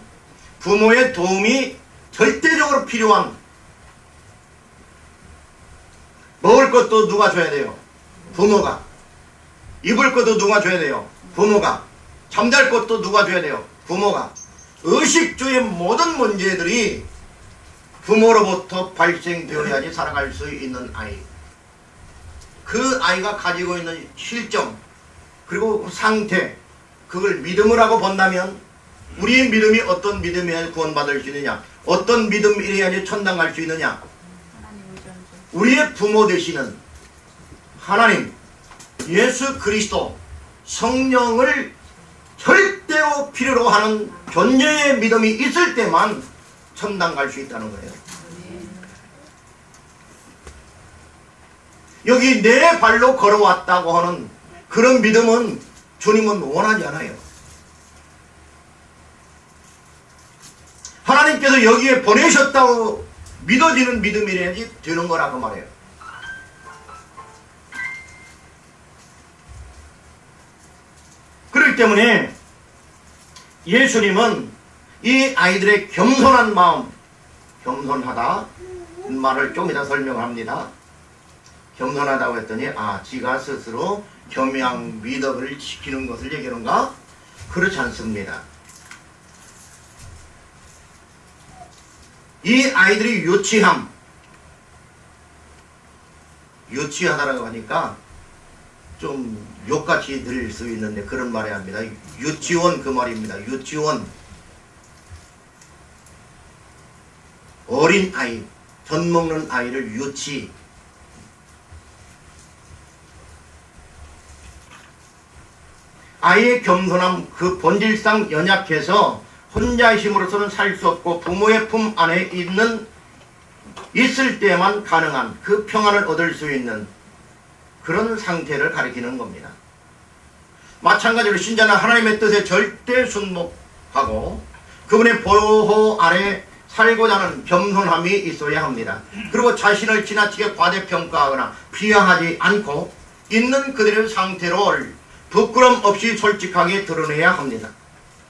부모의 도움이 절대적으로 필요한, 먹을 것도 누가 줘야 돼요? 부모가. 입을 것도 누가 줘야 돼요? 부모가. 잠잘 것도 누가 줘야 돼요? 부모가. 의식주의 모든 문제들이 부모로부터 발생되어야지 살아갈 수 있는 아이. 그 아이가 가지고 있는 실정, 그리고 상태, 그걸 믿음이라고 본다면 우리의 믿음이 어떤 믿음이어야 구원받을 수 있느냐, 어떤 믿음이어야지 천당 갈 수 있느냐, 우리의 부모 되시는 하나님, 예수 그리스도, 성령을 절대로 필요로 하는 존재의 믿음이 있을 때만 천당 갈 수 있다는 거예요. 여기 내 발로 걸어왔다고 하는 그런 믿음은 주님은 원하지 않아요. 하나님께서 여기에 보내셨다고 믿어지는 믿음이래야지 되는 거라고 말해요. 그렇기 때문에 예수님은 이 아이들의 겸손한 마음, 겸손하다 말을 좀 이따 설명합니다. 겸손하다고 했더니 지가 스스로 겸양 미덕을 지키는 것을 얘기하는가? 그렇지 않습니다. 이 아이들이 유치하다라고 하니까 좀 욕같이 들릴 수 있는데 그런 말을 합니다. 유치원 그 말입니다. 유치원. 어린 아이, 젖 먹는 아이를 유치. 아이의 겸손함, 그 본질상 연약해서 혼자의 힘으로서는 살 수 없고 부모의 품 안에 있을 때만 가능한 그 평안을 얻을 수 있는 그런 상태를 가리키는 겁니다. 마찬가지로 신자는 하나님의 뜻에 절대 순복하고 그분의 보호 아래 살고자 하는 겸손함이 있어야 합니다. 그리고 자신을 지나치게 과대평가하거나 비하하지 않고 있는 그들의 상태로 부끄럼 없이 솔직하게 드러내야 합니다.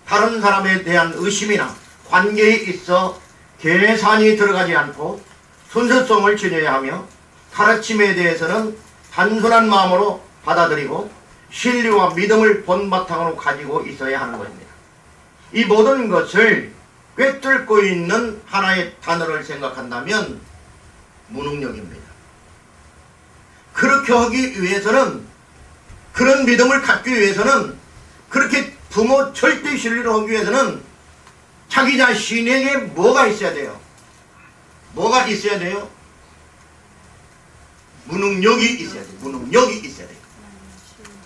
다른 사람에 대한 의심이나 관계에 있어 계산이 들어가지 않고 순수성을 지녀야 하며 가르침에 대해서는 단순한 마음으로 받아들이고 신뢰와 믿음을 본바탕으로 가지고 있어야 하는 것입니다. 이 모든 것을 꿰뚫고 있는 하나의 단어를 생각한다면 무능력입니다. 그렇게 하기 위해서는, 그런 믿음을 갖기 위해서는, 그렇게 부모 절대 신뢰를 하기 위해서는 자기 자신에게 뭐가 있어야 돼요? 뭐가 있어야 돼요? 무능력이 있어야 돼요. 무능력이 있어야 돼요.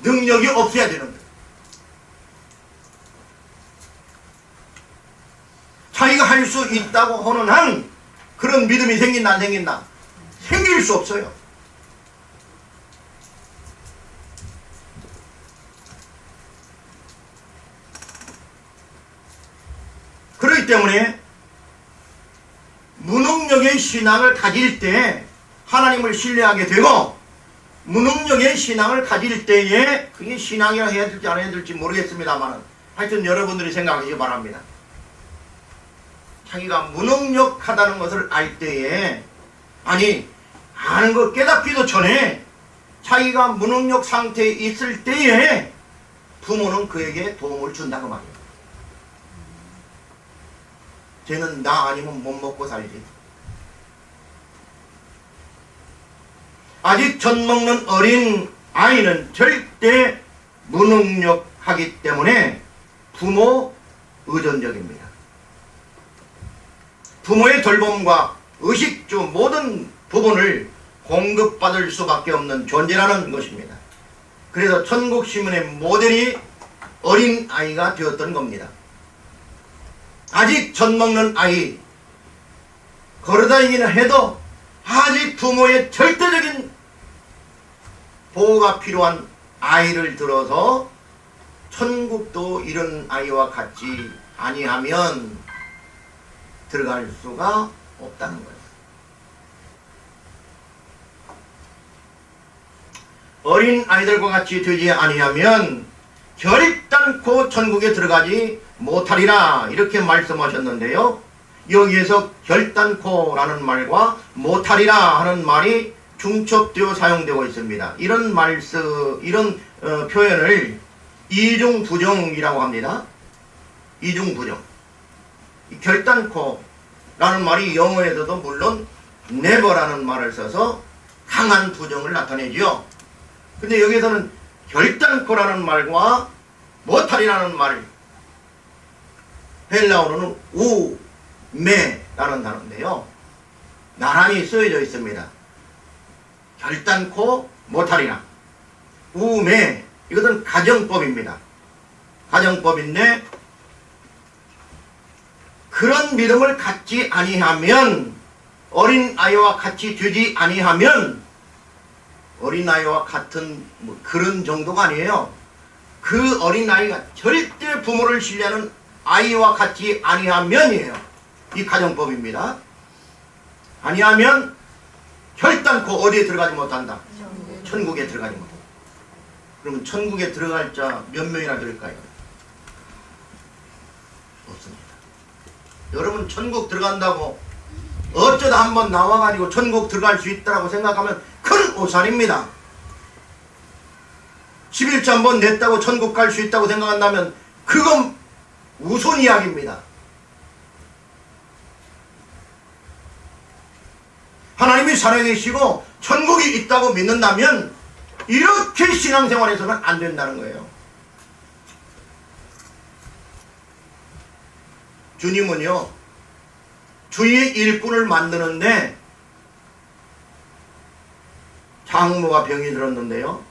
능력이 없어야 되는 거예요. 자기가 할 수 있다고 하는 한 그런 믿음이 생긴다 안 생긴다? 생길 수 없어요. 그렇기 때문에 무능력의 신앙을 가질 때 하나님을 신뢰하게 되고, 무능력의 신앙을 가질 때에 그게 신앙이라 해야 될지 안 해야 될지 모르겠습니다만 하여튼 여러분들이 생각하시기 바랍니다. 자기가 무능력하다는 것을 알 때에, 아니 아는 것 깨닫기도 전에 자기가 무능력 상태에 있을 때에 부모는 그에게 도움을 준다고 말이에요. 쟤는 나 아니면 못 먹고 살지. 아직 젖 먹는 어린 아이는 절대 무능력하기 때문에 부모 의존적입니다. 부모의 돌봄과 의식주 모든 부분을 공급받을 수밖에 없는 존재라는 것입니다. 그래서 천국시민의 모델이 어린 아이가 되었던 겁니다. 아직 젖 먹는 아이, 걸어다니기는 해도 아직 부모의 절대적인 보호가 필요한 아이를 들어서 천국도 이런 아이와 같이 아니하면 들어갈 수가 없다는 거예요. 어린 아이들과 같이 되지 아니하면 결단코 천국에 들어가지 못하리라 이렇게 말씀하셨는데요. 여기에서 결단코라는 말과 못하리라 하는 말이 중첩되어 사용되고 있습니다. 이런 표현을 이중부정이라고 합니다. 이중부정. 결단코라는 말이 영어에서도 물론 never라는 말을 써서 강한 부정을 나타내죠. 근데 여기에서는 결단코라는 말과 못하리라는 말, 헬라어로는 우메라는 단어인데요. 나란히 쓰여져 있습니다. 결단코 못하리라. 우메, 이것은 가정법입니다. 가정법인데 그런 믿음을 갖지 아니하면, 어린 아이와 같이 되지 아니하면, 어린 아이와 같은 그런 정도가 아니에요. 그 어린 아이가 절대 부모를 신뢰하는 아이와 같이 아니하면이에요. 이 가정법입니다. 아니하면 결단코 어디에 들어가지 못한다? 천국에 들어가지 못한다. 그러면 천국에 들어갈 자 몇 명이나 될까요? 없습니다. 여러분 천국 들어간다고 어쩌다 한번 나와가지고 천국 들어갈 수 있다고 생각하면 큰 오산입니다. 11조 한번 냈다고 천국 갈 수 있다고 생각한다면 그건 우스운 이야기입니다. 하나님이 살아계시고 천국이 있다고 믿는다면 이렇게 신앙생활에서는 안 된다는 거예요. 주님은요, 주의 일꾼을 만드는데 장모가 병이 들었는데요,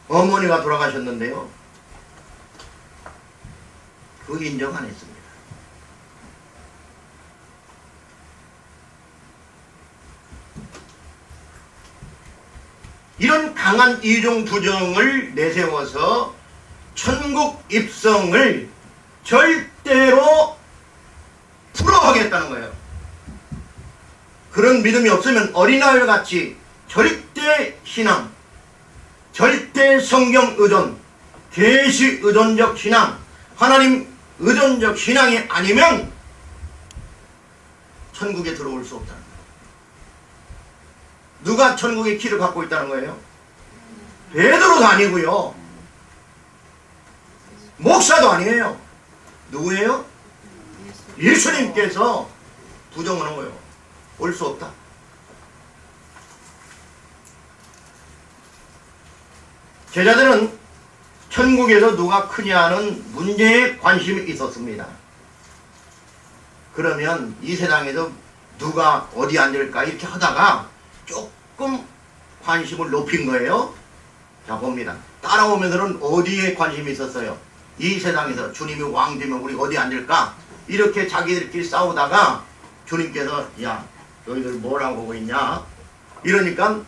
어머니가 돌아가셨는데요, 그 인정 안 했습니다. 이런 강한 이중부정을 내세워서 천국 입성을 절대로 불허하겠다는 거예요. 그런 믿음이 없으면 어린아이와 같이 절대 신앙, 절대 성경 의존, 계시 의존적 신앙, 하나님 의존적 신앙이 아니면 천국에 들어올 수 없다는 거예요. 누가 천국의 키를 갖고 있다는 거예요? 베드로도 아니고요, 목사도 아니에요. 누구예요? 예수님께서 부정하는 거예요. 올 수 없다. 제자들은 천국에서 누가 크냐는 문제에 관심이 있었습니다. 그러면 이 세상에서 누가 어디 앉을까 이렇게 하다가 조금 관심을 높인 거예요. 자, 봅니다. 따라오면서는 어디에 관심이 있었어요? 이 세상에서 주님이 왕 되면 우리 어디 앉을까? 이렇게 자기들끼리 싸우다가 주님께서 야, 너희들 뭐라고 보고 있냐? 이러니까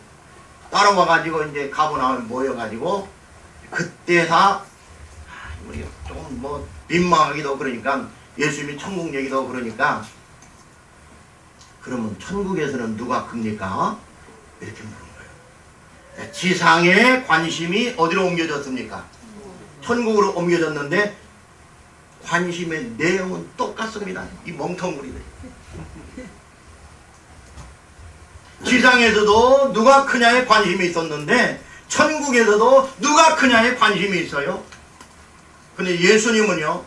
따라와가지고 이제 가버나움에 모여가지고 그때다 우리 조금 뭐 민망하기도 그러니까 예수님이 천국 얘기도 그러니까 그러면 천국에서는 누가 큽니까? 이렇게 물은 거예요. 지상의 관심이 어디로 옮겨졌습니까? 천국으로 옮겨졌는데 관심의 내용은 똑같습니다. 이 멍텅구리들. 지상에서도 누가 크냐에 관심이 있었는데 천국에서도 누가 크냐에 관심이 있어요. 근데 예수님은요,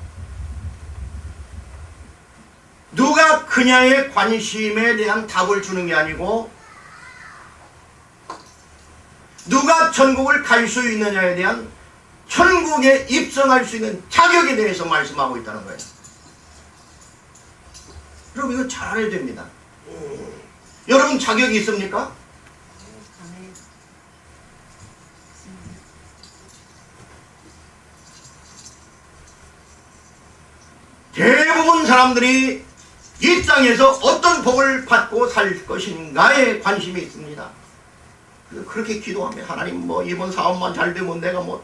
누가 크냐의 관심에 대한 답을 주는 게 아니고 누가 천국을 갈 수 있느냐에 대한 천국에 입성할 수 있는 자격에 대해서 말씀하고 있다는 거예요. 여러분 이거 잘 알아야 됩니다. 여러분 자격이 있습니까? 대부분 사람들이 이 땅에서 어떤 복을 받고 살 것인가에 관심이 있습니다. 그렇게 기도하면 하나님 뭐 이번 사업만 잘 되면 내가 뭐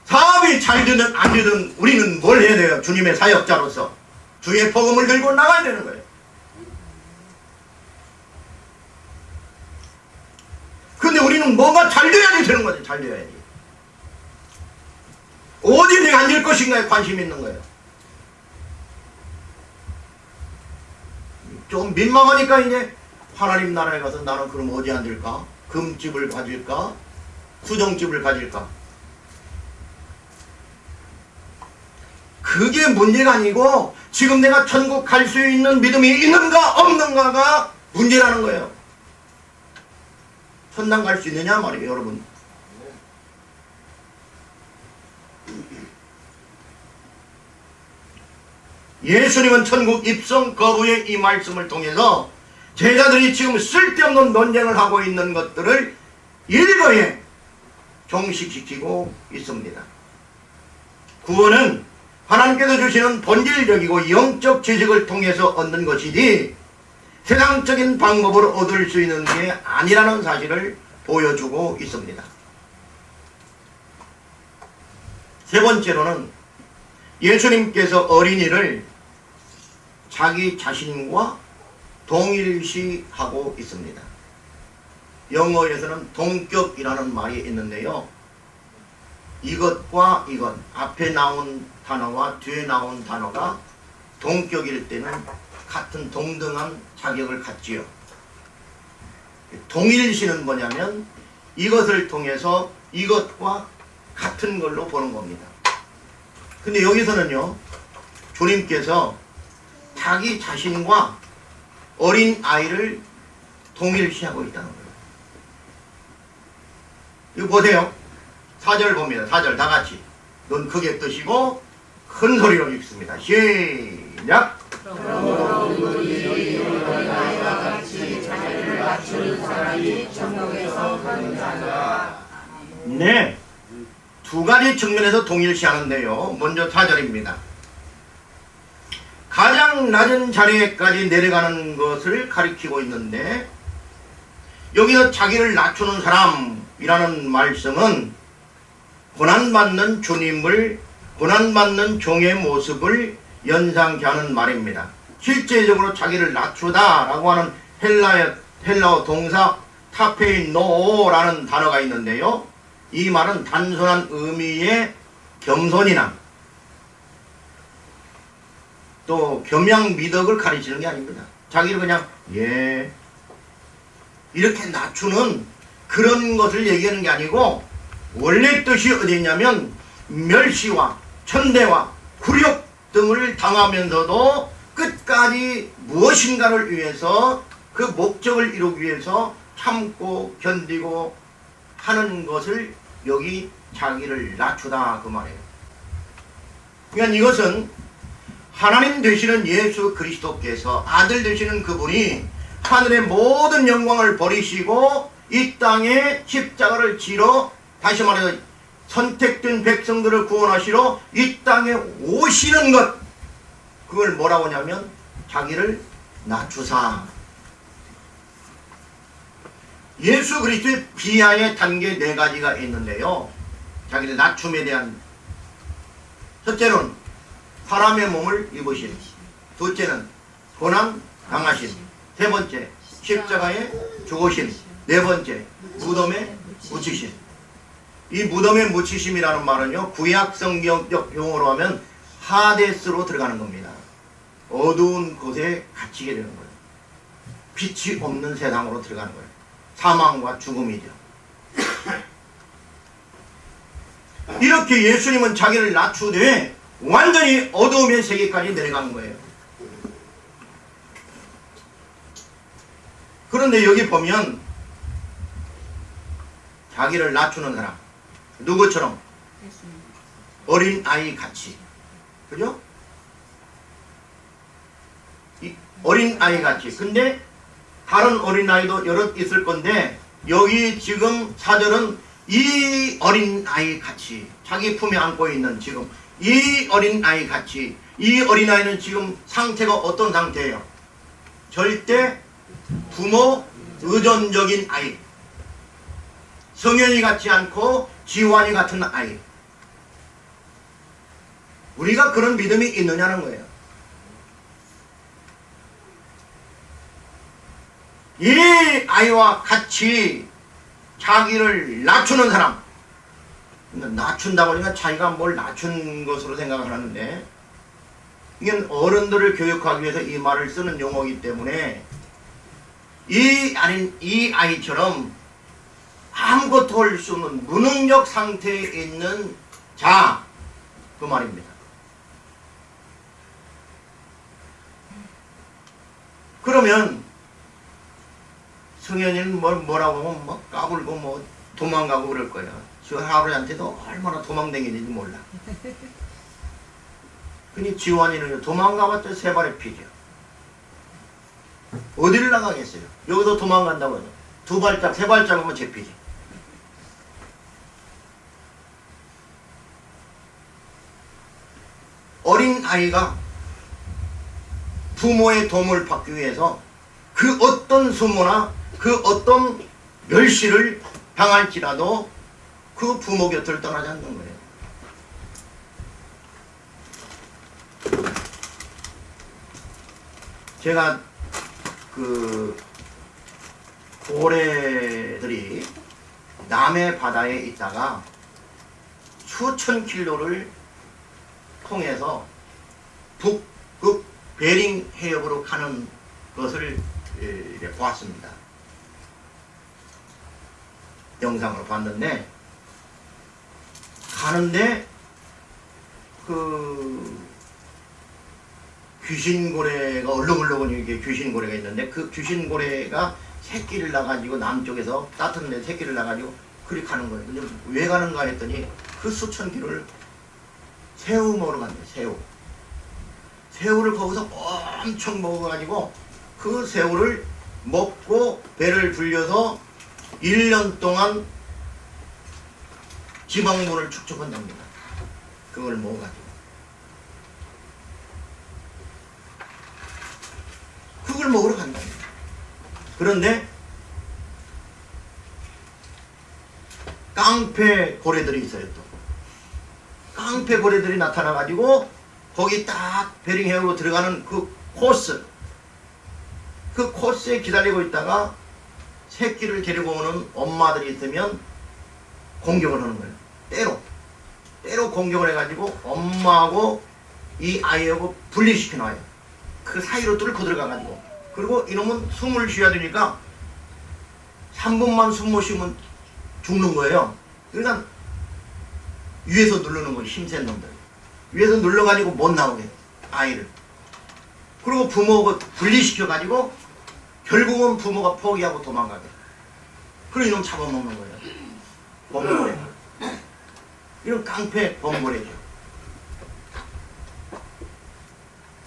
사업이 잘 되든 안 되든 우리는 뭘 해야 돼요? 주님의 사역자로서 주의 복음을 들고 나가야 되는 거예요. 근데 우리는 뭐가 잘 돼야지 되는 거죠. 잘 돼야지. 어디 내가 앉을 것인가에 관심이 있는 거예요. 좀 민망하니까 이제 하나님 나라에 가서 나는 그럼 어디 앉을까? 금집을 가질까? 수정집을 가질까? 그게 문제가 아니고 지금 내가 천국 갈 수 있는 믿음이 있는가 없는가가 문제라는 거예요. 천당 갈 수 있느냐 말이에요, 여러분. 예수님은 천국 입성 거부의 이 말씀을 통해서 제자들이 지금 쓸데없는 논쟁을 하고 있는 것들을 일거에 종식시키고 있습니다. 구원은 하나님께서 주시는 본질적이고 영적 지식을 통해서 얻는 것이지 세상적인 방법으로 얻을 수 있는 게 아니라는 사실을 보여주고 있습니다. 세 번째로는 예수님께서 어린이를 자기 자신과 동일시하고 있습니다. 영어에서는 동격이라는 말이 있는데요. 이것과 이것, 앞에 나온 단어와 뒤에 나온 단어가 동격일 때는 같은 동등한 자격을 갖지요. 동일시는 뭐냐면 이것을 통해서 이것과 같은 걸로 보는 겁니다. 근데 여기서는요, 주님께서 자기 자신과 어린 아이를 동일시하고 있다는 거예요. 이거 보세요. 4절 봅니다. 4절 다 같이 눈 크게 뜨시고 큰 소리로 읽습니다. 시작. 네, 두 가지 측면에서 동일시하는데요. 먼저 4절입니다. 가장 낮은 자리에까지 내려가는 것을 가리키고 있는데, 여기서 자기를 낮추는 사람이라는 말씀은 고난받는 주님을, 고난받는 종의 모습을 연상케 하는 말입니다. 실제적으로 자기를 낮추다라고 하는 헬라어 동사 타페이노라는 단어가 있는데요. 이 말은 단순한 의미의 겸손이나 또 겸양미덕을 가리키는 게 아닙니다. 자기를 그냥 이렇게 낮추는 그런 것을 얘기하는 게 아니고, 원래 뜻이 어디 있냐면 멸시와 천대와 굴욕 등을 당하면서도 끝까지 무엇인가를 위해서, 그 목적을 이루기 위해서 참고 견디고 하는 것을 여기 자기를 낮추다 그 말이에요. 그러니까 이것은 하나님 되시는 예수 그리스도께서, 아들 되시는 그분이 하늘의 모든 영광을 버리시고 이 땅에 십자가를 지러, 다시 말해서 선택된 백성들을 구원하시러 이 땅에 오시는 것, 그걸 뭐라고 하냐면 자기를 낮추사. 예수 그리스도의 비하의 단계 4가지가 있는데요. 자기를 낮춤에 대한, 첫째는 사람의 몸을 입으신, 둘째는 고난 당하신, 세 번째 십자가에 죽으신, 네 번째 무덤에 묻히신. 이 무덤에 묻히심이라는 말은요, 구약 성경적 용어로 하면 하데스로 들어가는 겁니다. 어두운 곳에 갇히게 되는 거예요. 빛이 없는 세상으로 들어가는 거예요. 사망과 죽음이죠. 이렇게 예수님은 자기를 낮추되 완전히 어두움의 세계까지 내려간 거예요. 그런데 여기 보면 자기를 낮추는 사람, 누구처럼? 어린 아이 같이. 그죠? 어린 아이 같이. 근데 다른 어린 아이도 여럿 있을 건데, 여기 지금 4절은 이 어린 아이 같이, 자기 품에 안고 있는 지금 이 어린 아이 같이. 이 어린 아이는 지금 상태가 어떤 상태예요? 절대 부모 의존적인 아이, 성현이 같지 않고 지환이 같은 아이. 우리가 그런 믿음이 있느냐는 거예요. 이 아이와 같이 자기를 낮추는 사람, 낮춘다고 하니까 자기가 뭘 낮춘 것으로 생각을 하는데, 이건 어른들을 교육하기 위해서 이 말을 쓰는 용어이기 때문에 이 아이처럼 아무것도 할 수 없는 무능력 상태에 있는 자, 그 말입니다. 그러면 성현이는 뭐라고 하면 뭐 까불고 뭐 도망가고 그럴 거야. 저 할아버지한테도 얼마나 도망다니는지 몰라. 근데 지환이는 도망가봤자 3발의 피죠. 어디를 나가겠어요? 여기서 도망간다고 해요. 2발짝, 3발짝 하면 제피지. 어린 아이가 부모의 도움을 받기 위해서 그 어떤 수모나 그 어떤 멸시를 당할지라도 그 부모 곁을 떠나지 않는 거예요. 제가 그 고래들이 남해 바다에 있다가 수천 킬로를 통해서 북극 베링 해역으로 가는 것을 보았습니다. 영상으로 봤는데, 가는데 그 귀신고래가 얼렁얼렁 이렇게 귀신고래가 있는데, 그 귀신고래가 새끼를 낳아가지고 남쪽에서 따뜻한 데 새끼를 낳아가지고 그리 가는 거예요. 근데 왜 가는가 했더니 그 수천 킬로를 새우 먹으러 간대요. 새우. 새우를 거기서 엄청 먹어가지고 그 새우를 먹고 배를 불려서 1년 동안 지방분을 축적한답니다. 그걸 먹어가지고. 그걸 먹으러 간답니다. 그런데 깡패 고래들이 있어요. 또 깡패 고래들이 나타나가지고 거기 딱 베링해우로 들어가는 그 코스에 기다리고 있다가 새끼를 데리고 오는 엄마들이 있으면 공격을 하는 거예요. 때로 공격을 해가지고 엄마하고 이 아이하고 분리시켜 놔요. 그 사이로 뚫고 들어가가지고. 그리고 이놈은 숨을 쉬어야 되니까 3분만 숨 못 쉬면 죽는 거예요. 그러니까 위에서 누르는 거예요. 힘센 놈들. 위에서 눌러가지고 못 나오게 아이를. 그리고 부모가 분리시켜가지고 결국은 부모가 포기하고 도망가게. 그리고 이놈 잡아먹는 거예요. 범고래. 이런 깡패 범고래죠.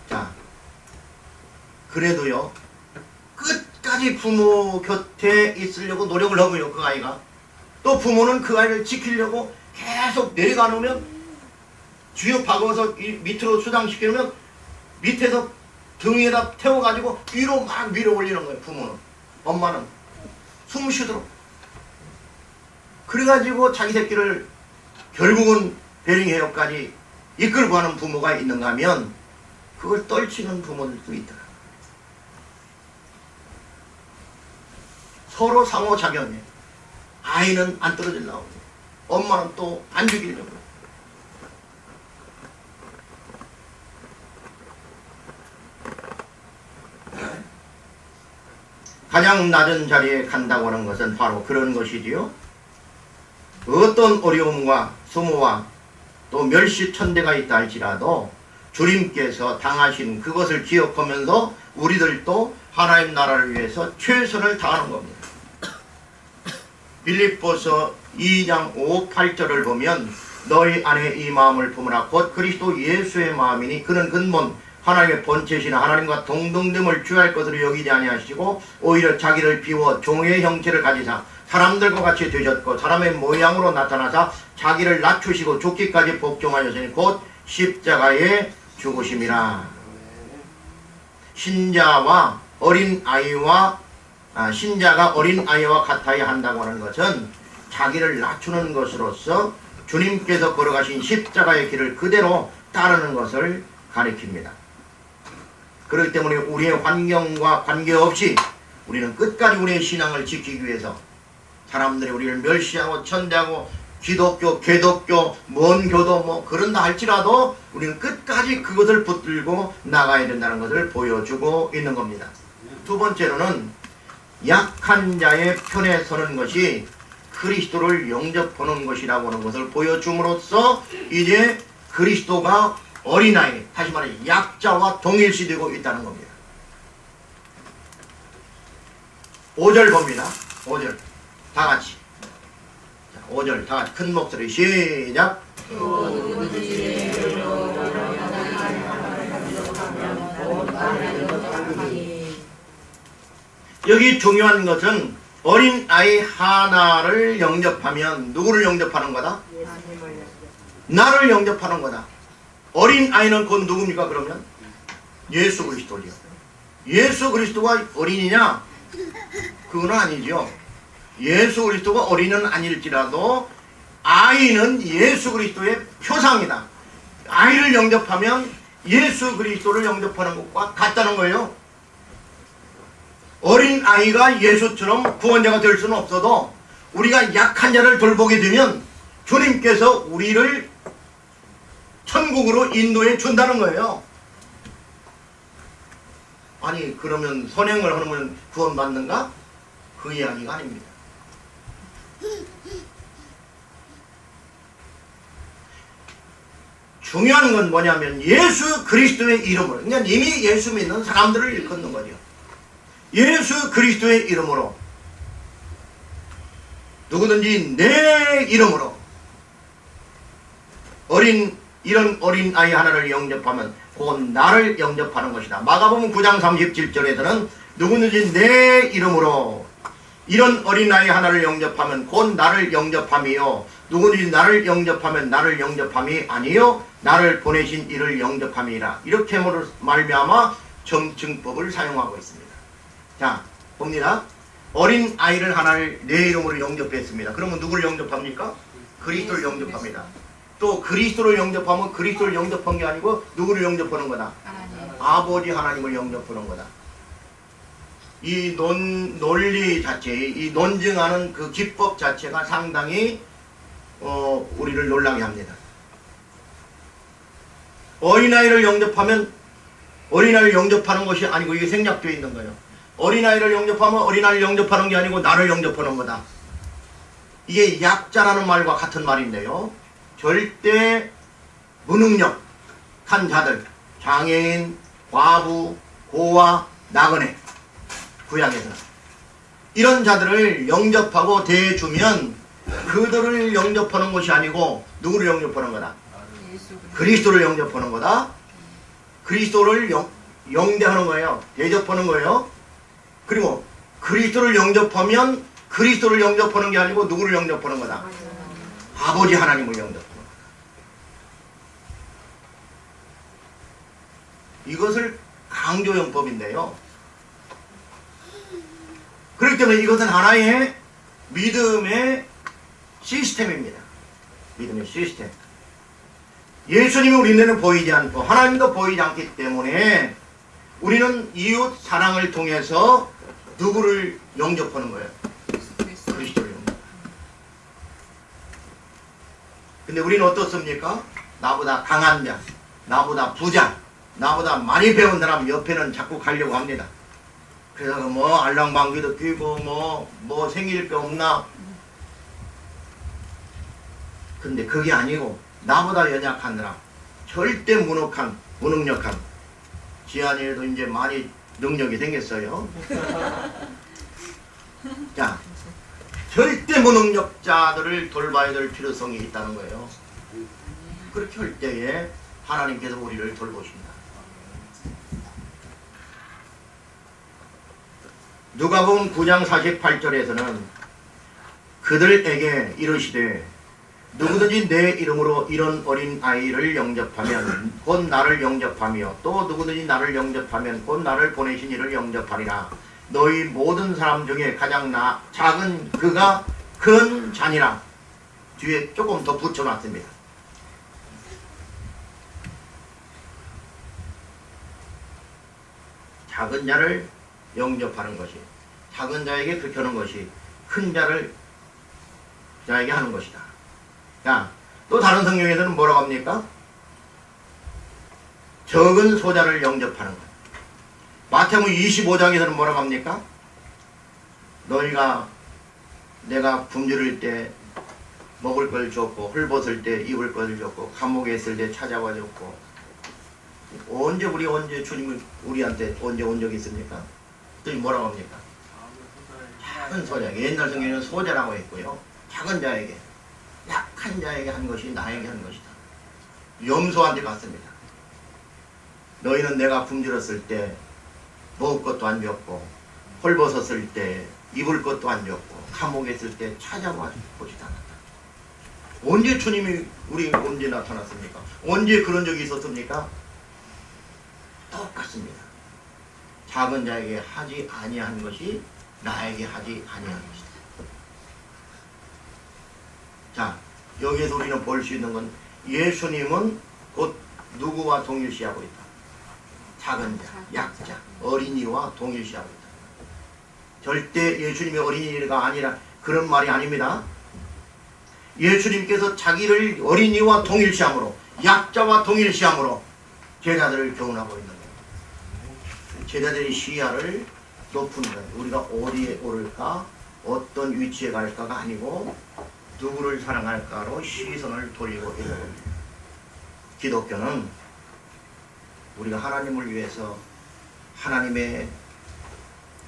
자, 그래도요 끝까지 부모 곁에 있으려고 노력을 하고요. 그 아이가 또 부모는 그 아이를 지키려고 계속 내려가놓으면 주역 박아서 밑으로 수당시키면 밑에서 등 위에다 태워가지고 위로 막 밀어 올리는 거예요. 부모는. 엄마는 숨 쉬도록. 그래가지고 자기 새끼를 결국은 베링해역까지 이끌고 가는 부모가 있는가 하면 그걸 떨치는 부모들도 있더라. 서로 상호작용해. 아이는 안 떨어지려고, 엄마는 또 안 죽이려고. 가장 낮은 자리에 간다고 하는 것은 바로 그런 것이지요. 어떤 어려움과 소모와 또 멸시천대가 있다 할지라도 주님께서 당하신 그것을 기억하면서 우리들도 하나님 나라를 위해서 최선을 다하는 겁니다. 빌립보서 2장 5, 8절을 보면 너희 안에 이 마음을 품으라 곧 그리스도 예수의 마음이니 그는 근본 하나님의 본체시나 하나님과 동등됨을 취할 것으로 여기지 아니하시고 오히려 자기를 비워 종의 형체를 가지사 사람들과 같이 되셨고 사람의 모양으로 나타나사 자기를 낮추시고 죽기까지 복종하였으니 곧 십자가에 죽으심이라. 신자가 어린 아이와 같아야 한다고 하는 것은 자기를 낮추는 것으로서 주님께서 걸어가신 십자가의 길을 그대로 따르는 것을 가리킵니다. 그렇기 때문에 우리의 환경과 관계없이 우리는 끝까지 우리의 신앙을 지키기 위해서 사람들이 우리를 멸시하고 천대하고 기독교, 개독교, 뭔 교도 뭐 그런다 할지라도 우리는 끝까지 그것을 붙들고 나가야 된다는 것을 보여주고 있는 겁니다. 두 번째로는 약한 자의 편에 서는 것이 그리스도를 영접하는 것이라고 하는 것을 보여줌으로써 이제 그리스도가 어린아이, 다시 말해 약자와 동일시되고 있다는 겁니다. 5절 봅니다. 5절 다 같이. 자, 5절 다 같이 큰 목소리 시작. 여기 중요한 것은 어린아이 하나를 영접하면 누구를 영접하는 거다? 나를 영접하는 거다. 어린아이는 곧 누굽니까 그러면? 예수 그리스도죠. 예수 그리스도가 어린이냐? 그건 아니죠. 예수 그리스도가 어린이는 아닐지라도 아이는 예수 그리스도의 표상이다. 아이를 영접하면 예수 그리스도를 영접하는 것과 같다는 거예요. 어린아이가 예수처럼 구원자가 될 수는 없어도 우리가 약한 자를 돌보게 되면 주님께서 우리를 천국으로 인도해 준다는 거예요. 아니 그러면 선행을 하면 구원받는가? 그 이야기가 아닙니다. 중요한 건 뭐냐면 예수 그리스도의 이름을, 그러니까 이미 예수 믿는 사람들을 일컫는 거죠. 예수 그리스도의 이름으로, 누구든지 내 이름으로 이런 어린 아이 하나를 영접하면 곧 나를 영접하는 것이다. 마가복음 9장 37절에서는 누구든지 내 이름으로 이런 어린아이 하나를 영접하면 곧 나를 영접함이요, 누구든지 나를 영접하면 나를 영접함이 아니요 나를 보내신 이를 영접함이라. 이렇게 말미암아 정증법을 사용하고 있습니다. 자, 봅니다. 어린아이를 하나를 내 이름으로 영접했습니다. 그러면 누구를 영접합니까? 그리스도를 영접합니다. 또 그리스도를 영접하면 그리스도를 영접한 게 아니고 누구를 영접하는 거다? 아버지 하나님을 영접하는 거다. 이 논리 자체, 이 논증하는 그 기법 자체가 상당히 우리를 놀라게 합니다. 어린아이를 영접하면 어린아이를 영접하는 것이 아니고, 이게 생략되어 있는 거예요. 어린아이를 영접하면 어린아이를 영접하는 게 아니고 나를 영접하는 거다. 이게 약자라는 말과 같은 말인데요. 절대 무능력한 자들, 장애인, 과부, 고아, 나그네, 구약에서는 이런 자들을 영접하고 대해주면 그들을 영접하는 것이 아니고 누구를 영접하는 거다? 그리스도를 영접하는 거다. 그리스도를 영대하는 거예요. 대접하는 거예요. 그리고 그리스도를 영접하면 그리스도를 영접하는 게 아니고 누구를 영접하는 거다? 아버지 하나님을 영접하는 거다. 이것을 강조용법인데요. 그렇기 때문에 이것은 하나의 믿음의 시스템입니다. 믿음의 시스템. 예수님이 우리 눈에는 보이지 않고 하나님도 보이지 않기 때문에 우리는 이웃 사랑을 통해서 누구를 영접하는 거예요? 그리스도를 영접. 근데 우리는 어떻습니까? 나보다 강한 자, 나보다 부자, 나보다 많이 배운 사람 옆에는 자꾸 가려고 합니다. 그래서 뭐 알랑방귀도 끼고 뭐 생길 게 없나. 근데 그게 아니고 나보다 연약한 사람, 절대 무능력한 지한이에도 이제 많이 능력이 생겼어요. 자, 절대 무능력자들을 돌봐야 될 필요성이 있다는 거예요. 그렇게 할 때에 하나님께서 우리를 돌보십니다. 누가복음 9장 48절에서는 그들에게 이르시되 누구든지 내 이름으로 이런 어린 아이를 영접하면 곧 나를 영접하며 또 누구든지 나를 영접하면 곧 나를 보내신 이를 영접하리라. 너희 모든 사람 중에 가장 작은 그가 큰 자니라. 뒤에 조금 더 붙여놨습니다. 작은 자를 영접하는 것이, 작은 자에게 그렇게 하는 것이 큰 자에게 하는 것이다. 자, 또 다른 성경에서는 뭐라고 합니까? 적은 소자를 영접하는 것. 마태복음 25장에서는 뭐라고 합니까? 내가 굶주릴 때 먹을 걸 줬고, 헐벗을 때 입을 걸 줬고, 감옥에 있을 때 찾아와 줬고. 언제 주님이 우리한테 언제 온 적이 있습니까? 또 뭐라고 합니까? 작은 소자에게, 옛날 성경에는 소자라고 했고요. 작은 자에게, 약한 자에게 한 것이 나에게 한 것이다. 염소한테 갔습니다. 너희는 내가 굶주렸을 때 먹을 것도 안 줬고, 헐벗었을 때 입을 것도 안 줬고, 감옥에 있을 때 찾아와 보지도 않았다. 언제 주님이 언제 나타났습니까? 언제 그런 적이 있었습니까? 똑같습니다. 작은 자에게 하지 아니한 것이 나에게 하지 아니한 것이다. 자, 여기에서 우리는 볼 수 있는 건 예수님은 곧 누구와 동일시하고 있다? 작은 자, 약자, 어린이와 동일시하고 있다. 절대 예수님이 어린이가 아니라 그런 말이 아닙니다. 예수님께서 자기를 어린이와 동일시함으로, 약자와 동일시함으로 제자들을 교훈하고 있는 거예요. 제자들의 시야를 높은 거예요. 우리가 어디에 오를까, 어떤 위치에 갈까가 아니고 누구를 사랑할까로 시선을 돌리고 있는 겁니다. 기독교는 우리가 하나님을 위해서 하나님의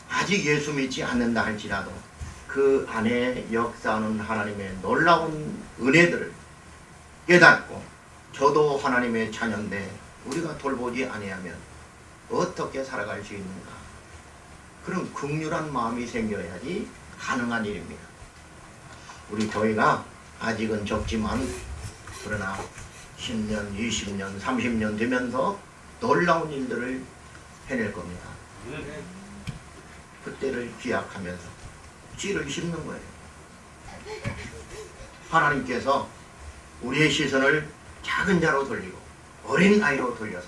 아직 예수 믿지 않는다 할지라도 그 안에 역사하는 하나님의 놀라운 은혜들을 깨닫고 저도 하나님의 자녀인데 우리가 돌보지 아니하면 어떻게 살아갈 수 있는가, 그런 긍휼한 마음이 생겨야지 가능한 일입니다. 우리 교회가 아직은 적지만 그러나 10년, 20년, 30년 되면서 놀라운 일들을 해낼 겁니다. 그때를 기약하면서 씨를 심는 거예요. 하나님께서 우리의 시선을 작은 자로 돌리고 어린 아이로 돌려서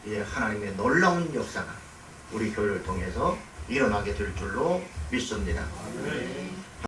이제 하나님의 놀라운 역사가 우리 교회를 통해서 일어나게 될 줄로 믿습니다.